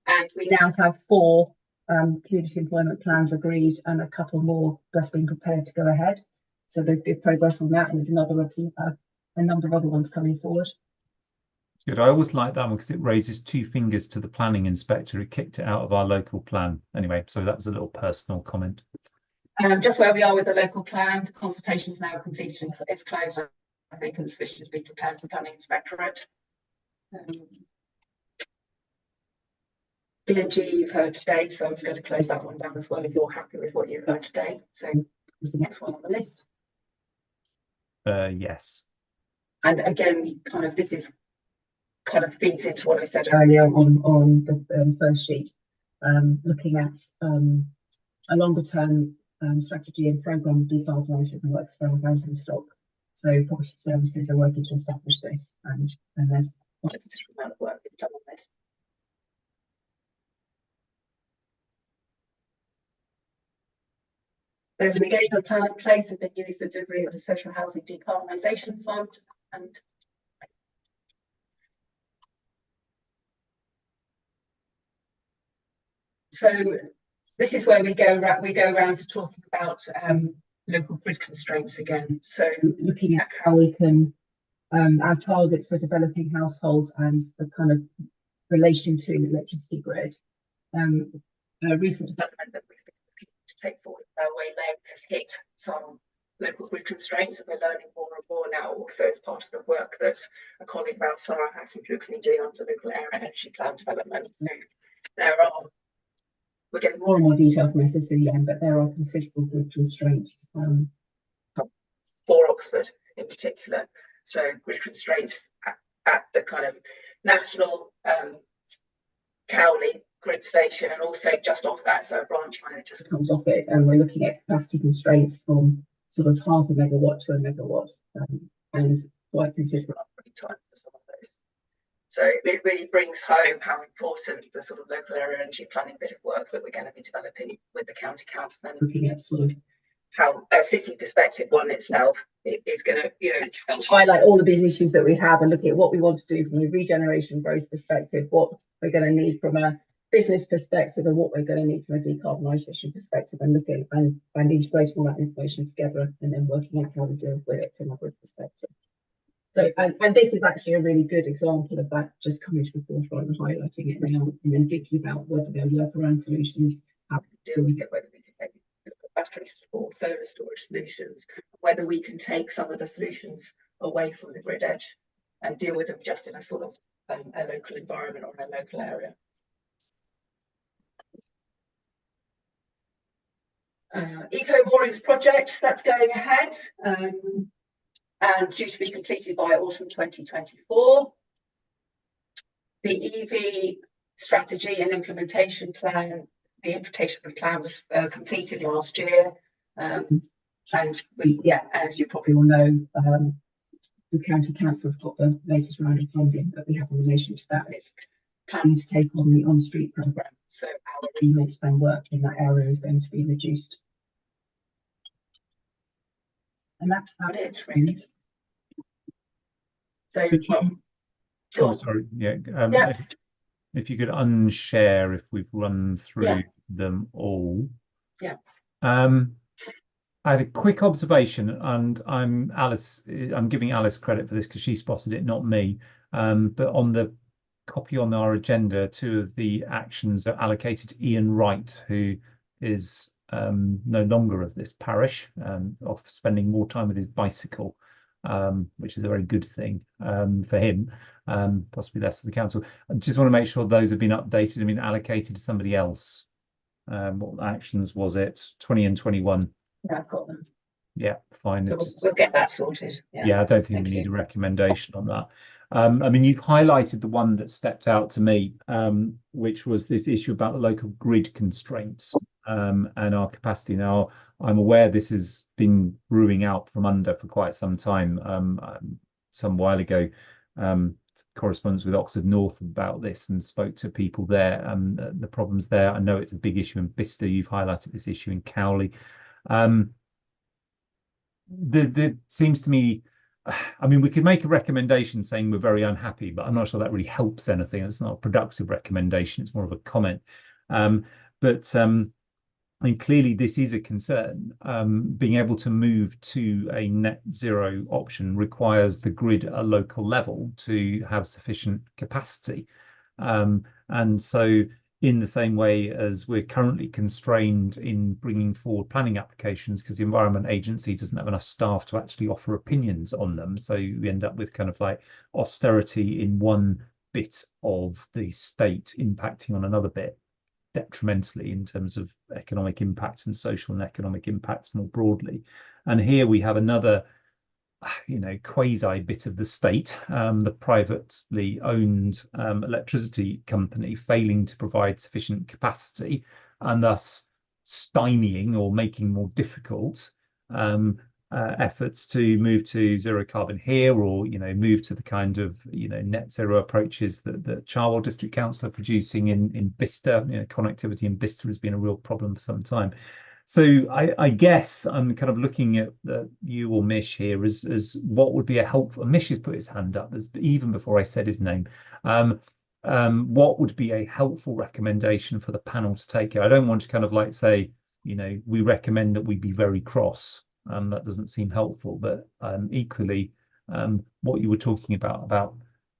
and we now have 4 community employment plans agreed and a couple more just being prepared to go ahead. So there's good progress on that, and there's a number of other ones coming forward. It's good. I always like that one because it raises 2 fingers to the planning inspector who kicked it out of our local plan. Anyway, so that was a little personal comment. Just where we are with the local plan, the consultation is now completed. It's closed. I think the submission has been prepared to the planning inspectorate. BNG you've heard today, so I'm just going to close that one down as well if you're happy with what you've heard today. So is the next one on the list? Yes. And again, this is kind of feeds into what I said earlier on the first sheet, looking at a longer term strategy and programme of decarbonisation works for our housing stock. So property services are working to establish this, and there's quite a considerable amount of work being done on this. There's an engagement plan in place of the new delivery of the Social Housing Decarbonisation Fund, and so this is where we go around to talking about local grid constraints again. So looking at how we can our targets for developing households and the kind of relation to the electricity grid. A recent development that we've been looking to take forward our way there has hit some local grid constraints, and we're learning more and more now, also as part of the work that a colleague of ours, Sarah Hassan-Brooksby, doing under local area energy plan development. So we're getting more and more detail from SSEN, but there are considerable grid constraints for Oxford in particular. So grid constraints at the kind of national Cowley grid station, and also just off that, so a branch line that just comes off it, and we're looking at capacity constraints from sort of 0.5 megawatt to 1 megawatt, and quite considerable upgrade time for some of those. So it really brings home how important the sort of local area energy planning bit of work that we're going to be developing with the county council, and looking at sort of how a city perspective one itself is going to highlight all of these issues that we have, and looking at what we want to do from a regeneration growth perspective, what we're going to need from a business perspective, and what we're going to need from a decarbonisation perspective, and looking and integrating all that information together, and then working out how we deal with it from a grid perspective. So, and this is actually a really good example of that, just coming to the forefront and highlighting it now, and then thinking about whether there are workaround solutions, how we deal with it, whether we can maybe look at batteries or solar storage solutions, whether we can take some of the solutions away from the grid edge and deal with them just in a sort of a local environment or a local area. Eco Moorings project, that's going ahead. And due to be completed by autumn 2024. The EV strategy and implementation plan, the implementation plan was completed last year. And as you probably all know, the county council's got the latest round of funding that we have in relation to that. It's planning to take on the on-street programme. So our remit to spend work in that area is going to be reduced. And that's about it, really. So, sorry, yeah. if you could unshare if we've run through Yeah. them all. Yeah. I had a quick observation, and I'm giving Alice credit for this because she spotted it, not me. But on the copy on our agenda, 2 of the actions are allocated to Ian Wright, who is no longer of this parish, off spending more time with his bicycle, which is a very good thing for him, possibly less for the council. I just want to make sure those have been updated and been allocated to somebody else. What actions was it? 20 and 21. Yeah, I've got them. Yeah, fine. So we'll get that sorted. Yeah, I don't think we need a recommendation on that. I mean, you've highlighted the one that stepped out to me, which was this issue about the local grid constraints and our capacity. Now, I'm aware this has been brewing out from under for quite some time. Some while ago, correspondence with Oxford North about this and spoke to people there, the problems there. I know it's a big issue in Bicester. You've highlighted this issue in Cowley. There seems to me, I mean, we could make a recommendation saying we're very unhappy, but I'm not sure that really helps anything. It's not a productive recommendation. It's more of a comment. I mean, clearly this is a concern. Being able to move to a net zero option requires the grid at a local level to have sufficient capacity. And so in the same way as we're currently constrained in bringing forward planning applications because the Environment Agency doesn't have enough staff to actually offer opinions on them. So we end up with kind of like austerity in one bit of the state impacting on another bit detrimentally in terms of economic impact and social and economic impacts more broadly. And here we have another, quasi bit of the state, the privately owned electricity company failing to provide sufficient capacity and thus stymieing or making more difficult efforts to move to zero carbon here, or move to the kind of net zero approaches that Cherwell District Council are producing in Bicester. Connectivity in Bicester has been a real problem for some time. So I guess I'm kind of looking at you or Mish here as what would be a helpful. Mish has put his hand up even before I said his name. What would be a helpful recommendation for the panel to take? I don't want to kind of like say, we recommend that we be very cross. That doesn't seem helpful, but equally, what you were talking about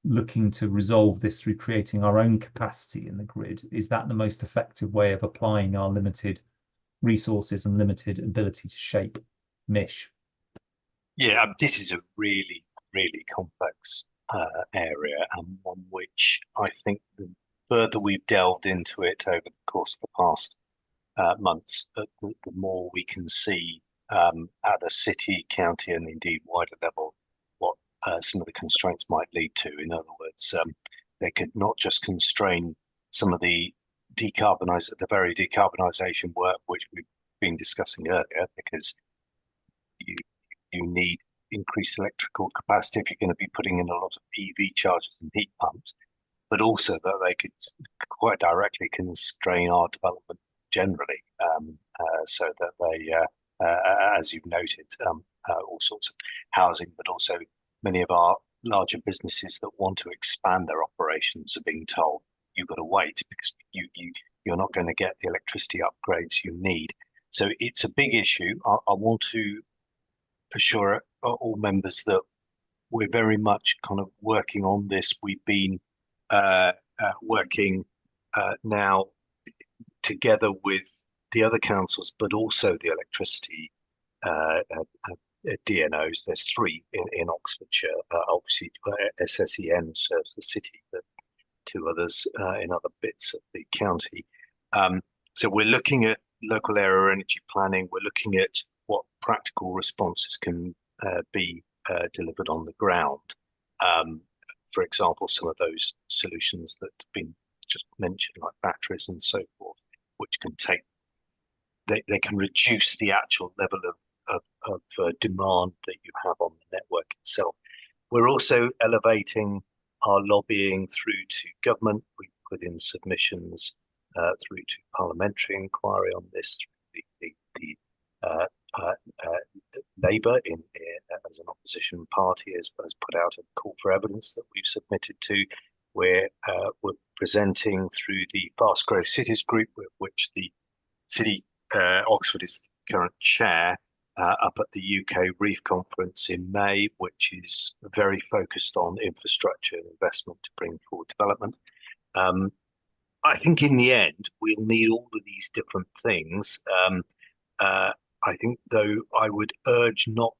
looking to resolve this through creating our own capacity in the grid, is that the most effective way of applying our limited resources and limited ability to shape? Mish? Yeah, this is a really, really complex area, and one which I think the further we've delved into it over the course of the past months, the more we can see at a city, county, and indeed wider level what some of the constraints might lead to. In other words, they could not just constrain some of the very decarbonisation work which we've been discussing earlier, because you need increased electrical capacity if you're going to be putting in a lot of EV chargers and heat pumps, but also that they could quite directly constrain our development generally, so that they, as you've noted, all sorts of housing, but also many of our larger businesses that want to expand their operations are being told, you've got to wait because you're not going to get the electricity upgrades you need. So it's a big issue. I want to assure all members that we're very much kind of working on this. We've been working now together with the other councils, but also the electricity DNOs. There's 3 in Oxfordshire. Obviously, SSEN serves the city, but 2 others in other bits of the county. So we're looking at local area energy planning. We're looking at what practical responses can be delivered on the ground. For example, some of those solutions that have been just mentioned, like batteries and so forth, which can they can reduce the actual level of demand that you have on the network itself. We're also elevating our lobbying through to government. We put in submissions through to parliamentary inquiry on this. The Labour as an opposition party has put out a call for evidence that we've submitted to, where we're presenting through the Fast Growth Cities Group, with which the City Oxford is the current chair, up at the UK Reef Conference in May, which is very focused on infrastructure and investment to bring forward development. I think in the end, we'll need all of these different things. I think, though, I would urge not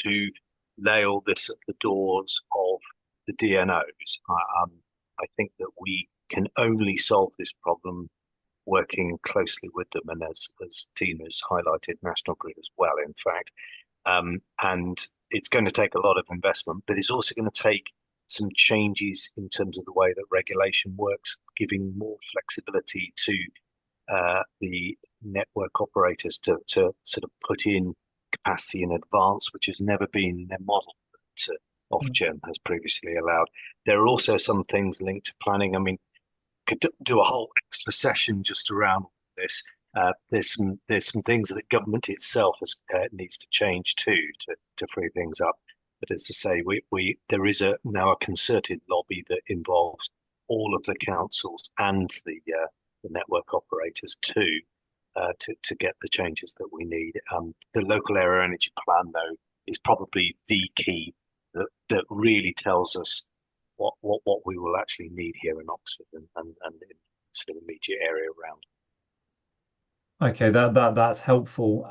to lay all this at the doors of the DNOs. I think that we can only solve this problem working closely with them, and as Tina's highlighted, National Grid as well, in fact. And it's going to take a lot of investment, but it's also going to take some changes in terms of the way that regulation works, giving more flexibility to the network operators to sort of put in capacity in advance, which has never been their model that Ofgem has previously allowed. There are also some things linked to planning. I mean, could do a whole extra session just around this. There's some things that the government itself needs to change too to free things up. But as I say, there is now a concerted lobby that involves all of the councils and the network operators too, to get the changes that we need. The local area energy plan, though, is probably the key that really tells us what we will actually need here in Oxford and in sort of immediate area around. Okay, that's helpful.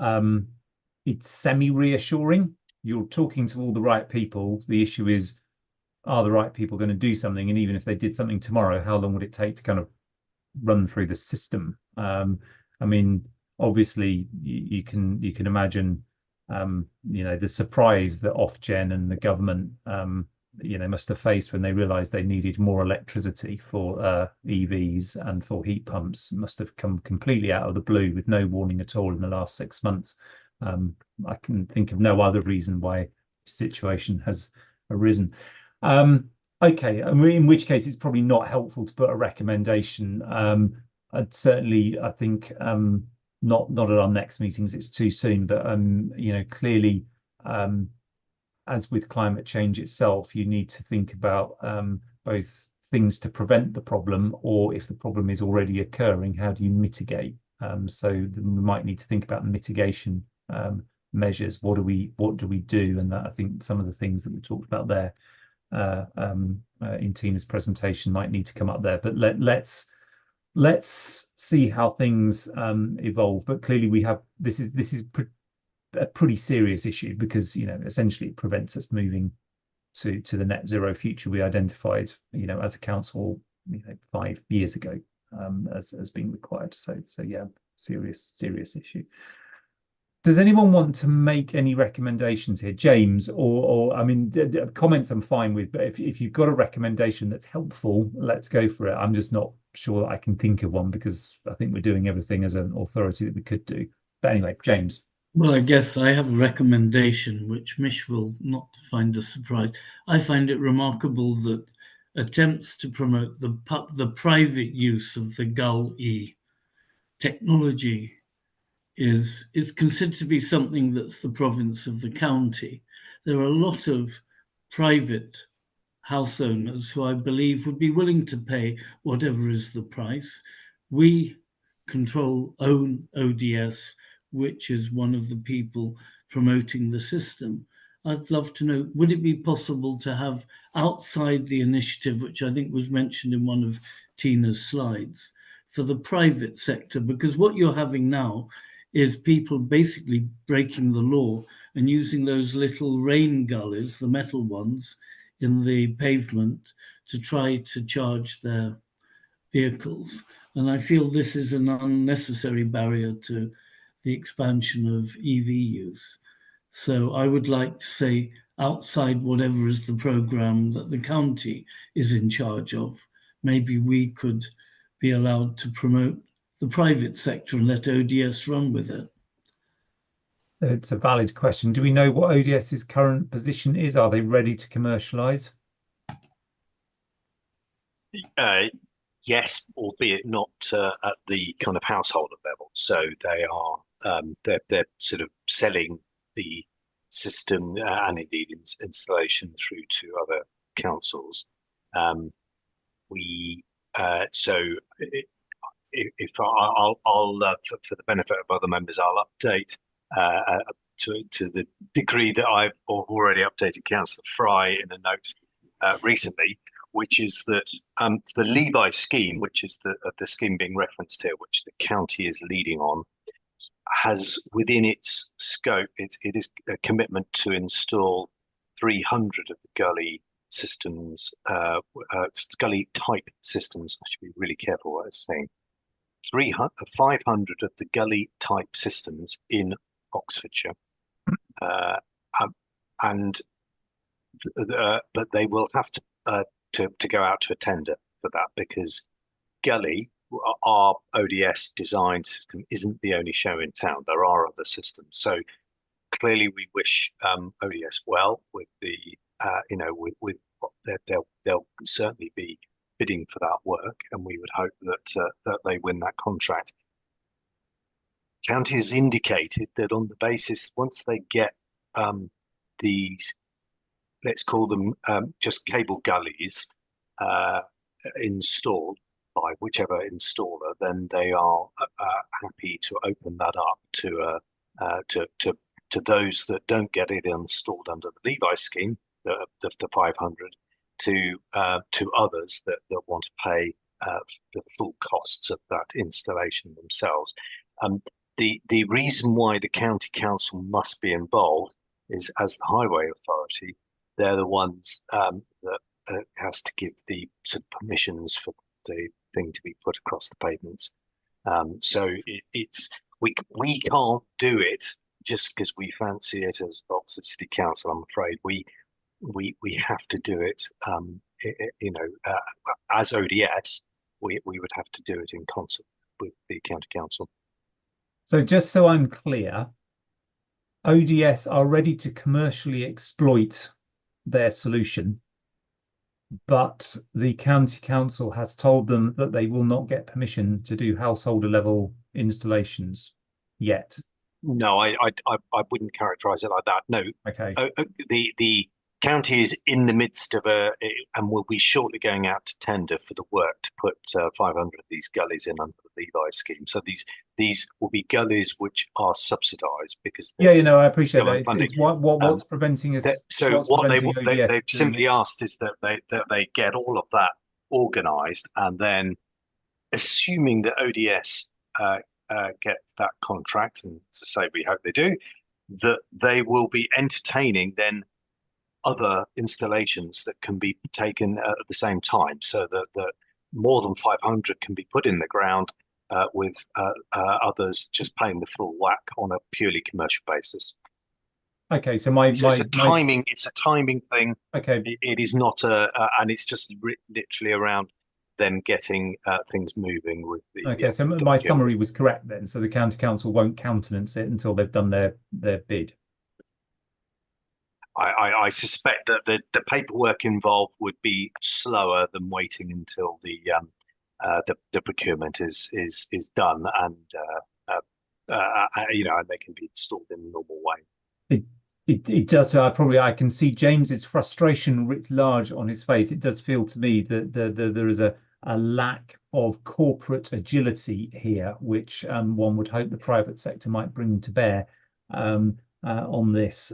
It's semi-reassuring. You're talking to all the right people. The issue is, are the right people going to do something? And even if they did something tomorrow, how long would it take to kind of run through the system? I mean, obviously, you can imagine, the surprise that Ofgem and the government, must have faced when they realised they needed more electricity for EVs and for heat pumps. Must have come completely out of the blue with no warning at all in the last 6 months. I can think of no other reason why the situation has arisen. Okay, in which case it's probably not helpful to put a recommendation. I'd certainly, I think, not at our next meetings, it's too soon, but clearly, as with climate change itself, you need to think about both things to prevent the problem, or if the problem is already occurring, how do you mitigate? So we might need to think about mitigation measures. What do we do? And that, I think, some of the things that we talked about there in Tina's presentation might need to come up there. But let's see how things evolve. But clearly, we have this is a pretty serious issue, because essentially it prevents us moving to the net zero future we identified as a council 5 years ago as being required. So yeah, serious issue. Does anyone want to make any recommendations here, James? Or I mean, comments I'm fine with, but if you've got a recommendation that's helpful, let's go for it. I'm just not sure that I can think of one, because I think we're doing everything as an authority that we could do. But anyway, James. Well, I guess I have a recommendation which Mish will not find a surprise. I find it remarkable that attempts to promote the private use of the Gull-E technology is considered to be something that's the province of the county. There are a lot of private house owners who I believe would be willing to pay whatever is the price. We own ODS, which is one of the people promoting the system. I'd love to know, would it be possible to have outside the initiative, which I think was mentioned in one of Tina's slides, for the private sector? Because what you're having now is people basically breaking the law and using those little rain gullies, the metal ones, in the pavement to try to charge their vehicles. And I feel this is an unnecessary barrier to the expansion of EV use. So I would like to say, outside whatever is the program that the county is in charge of, maybe we could be allowed to promote the private sector and let ODS run with it. It's a valid question. Do we know what ODS's current position is? Are they ready to commercialise? Yes, albeit not at the kind of householder level. So they are they're sort of selling the system and indeed installation through to other councils. We So if I'll for the benefit of other members, I'll update to the degree that I've already updated Councillor Fry in a note recently, which is that the Levi scheme, which is the scheme being referenced here, which the county is leading on, has within its scope, it is a commitment to install 300 of the gully systems, gully type systems. I should be really careful what I'm saying. 500 of the gully type systems in Oxfordshire, and but they will have to go out to a tender for that, because gully, our ODS designed system, isn't the only show in town. There are other systems. So clearly, we wish ODS well with the with they'll certainly be bidding for that work, and we would hope that they win that contract. County has indicated that on the basis, once they get these, let's call them just cable gullies, installed by whichever installer, then they are happy to open that up to those that don't get it installed under the Levi scheme, the 500, to others that want to pay the full costs of that installation themselves. The reason why the county council must be involved is, as the highway authority, they're the ones that has to give the sort of permissions for the thing to be put across the pavements. So we can't do it just because we fancy it as Oxford City Council. I'm afraid we have to do it. As ODS, we would have to do it in concert with the county council. So just so I'm clear, ODS are ready to commercially exploit their solution, but the county council has told them that they will not get permission to do householder level installations yet. No, I wouldn't characterise it like that. No. Okay. The county is in the midst of and will be shortly going out to tender for the work to put 500 of these gullies in under the Levi scheme. So these will be gullies which are subsidised because I appreciate that. It's what's preventing us. So what they've simply asked is that they get all of that organised, and then, assuming that ODS get that contract, and to say we hope they do, that they will be entertaining then other installations that can be taken at the same time, so that more than 500 can be put in the ground, with others just paying the full whack on a purely commercial basis. Okay, so it's a timing thing. Okay, it is not and it's just literally around them getting things moving with the. Okay, so my summary was correct then. So the county council won't countenance it until they've done their bid. I suspect that the paperwork involved would be slower than waiting until the procurement is done, and and they can be installed in a normal way. It does. I can see James's frustration writ large on his face. It does feel to me that there is a lack of corporate agility here, which one would hope the private sector might bring to bear on this.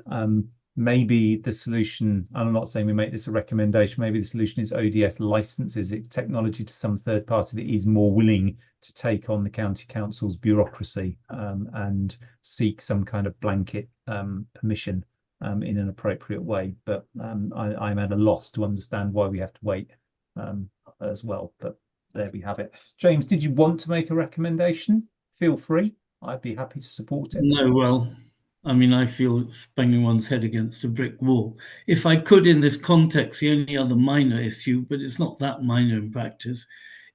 Maybe the solution, I'm not saying we make this a recommendation, maybe the solution is ODS licenses its technology to some third party that is more willing to take on the county council's bureaucracy and seek some kind of blanket permission in an appropriate way. But I'm at a loss to understand why we have to wait as well. But there we have it. James, did you want to make a recommendation? Feel free. I'd be happy to support it. No, well, I mean, I feel banging one's head against a brick wall. If I could, in this context, the only other minor issue, but it's not that minor in practice,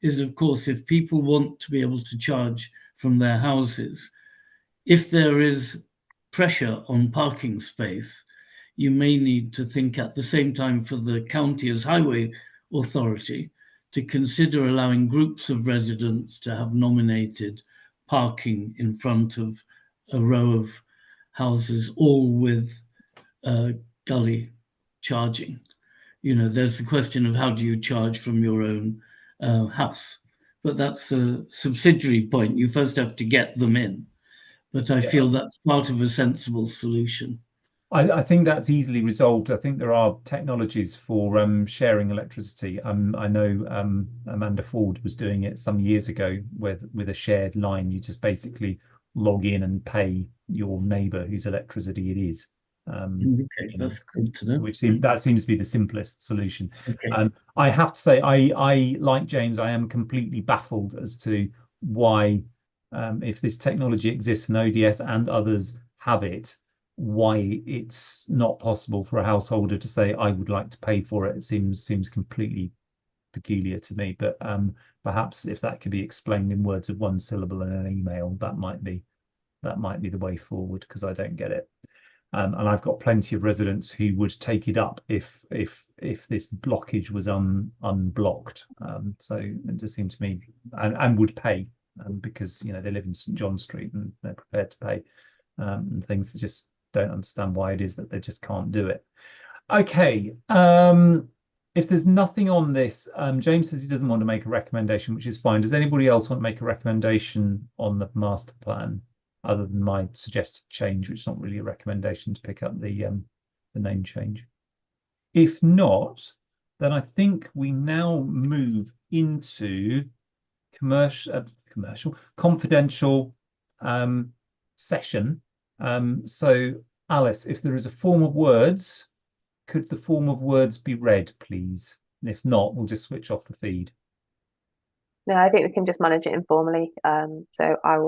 is, of course, if people want to be able to charge from their houses, if there is pressure on parking space, you may need to think at the same time for the county as highway authority to consider allowing groups of residents to have nominated parking in front of a row of houses, all with gully charging. There's the question of how do you charge from your own house. But that's a subsidiary point. You first have to get them in. But I feel that's part of a sensible solution. I think that's easily resolved. I think there are technologies for sharing electricity. I know Amanda Ford was doing it some years ago with a shared line. You just basically log in and pay your neighbour whose electricity it is. Okay, that's good to know. That seems to be the simplest solution. Okay. I have to say, I like James, I am completely baffled as to why, if this technology exists and ODS and others have it, why it's not possible for a householder to say, I would like to pay for it. It seems completely peculiar to me. But perhaps if that could be explained in words of one syllable in an email, that might be the way forward, because I don't get it. And I've got plenty of residents who would take it up if this blockage was unblocked. So it just seemed to me, and would pay, because they live in St John Street and they're prepared to pay, and things. They just don't understand why it is that they just can't do it. Okay. If there's nothing on this, James says he doesn't want to make a recommendation, which is fine. Does anybody else want to make a recommendation on the master plan, other than my suggested change, which is not really a recommendation, to pick up the name change? If not, then I think we now move into confidential session. So Alice, if there is a form of words, could the form of words be read, please? And if not, we'll just switch off the feed. No, I think we can just manage it informally. So I will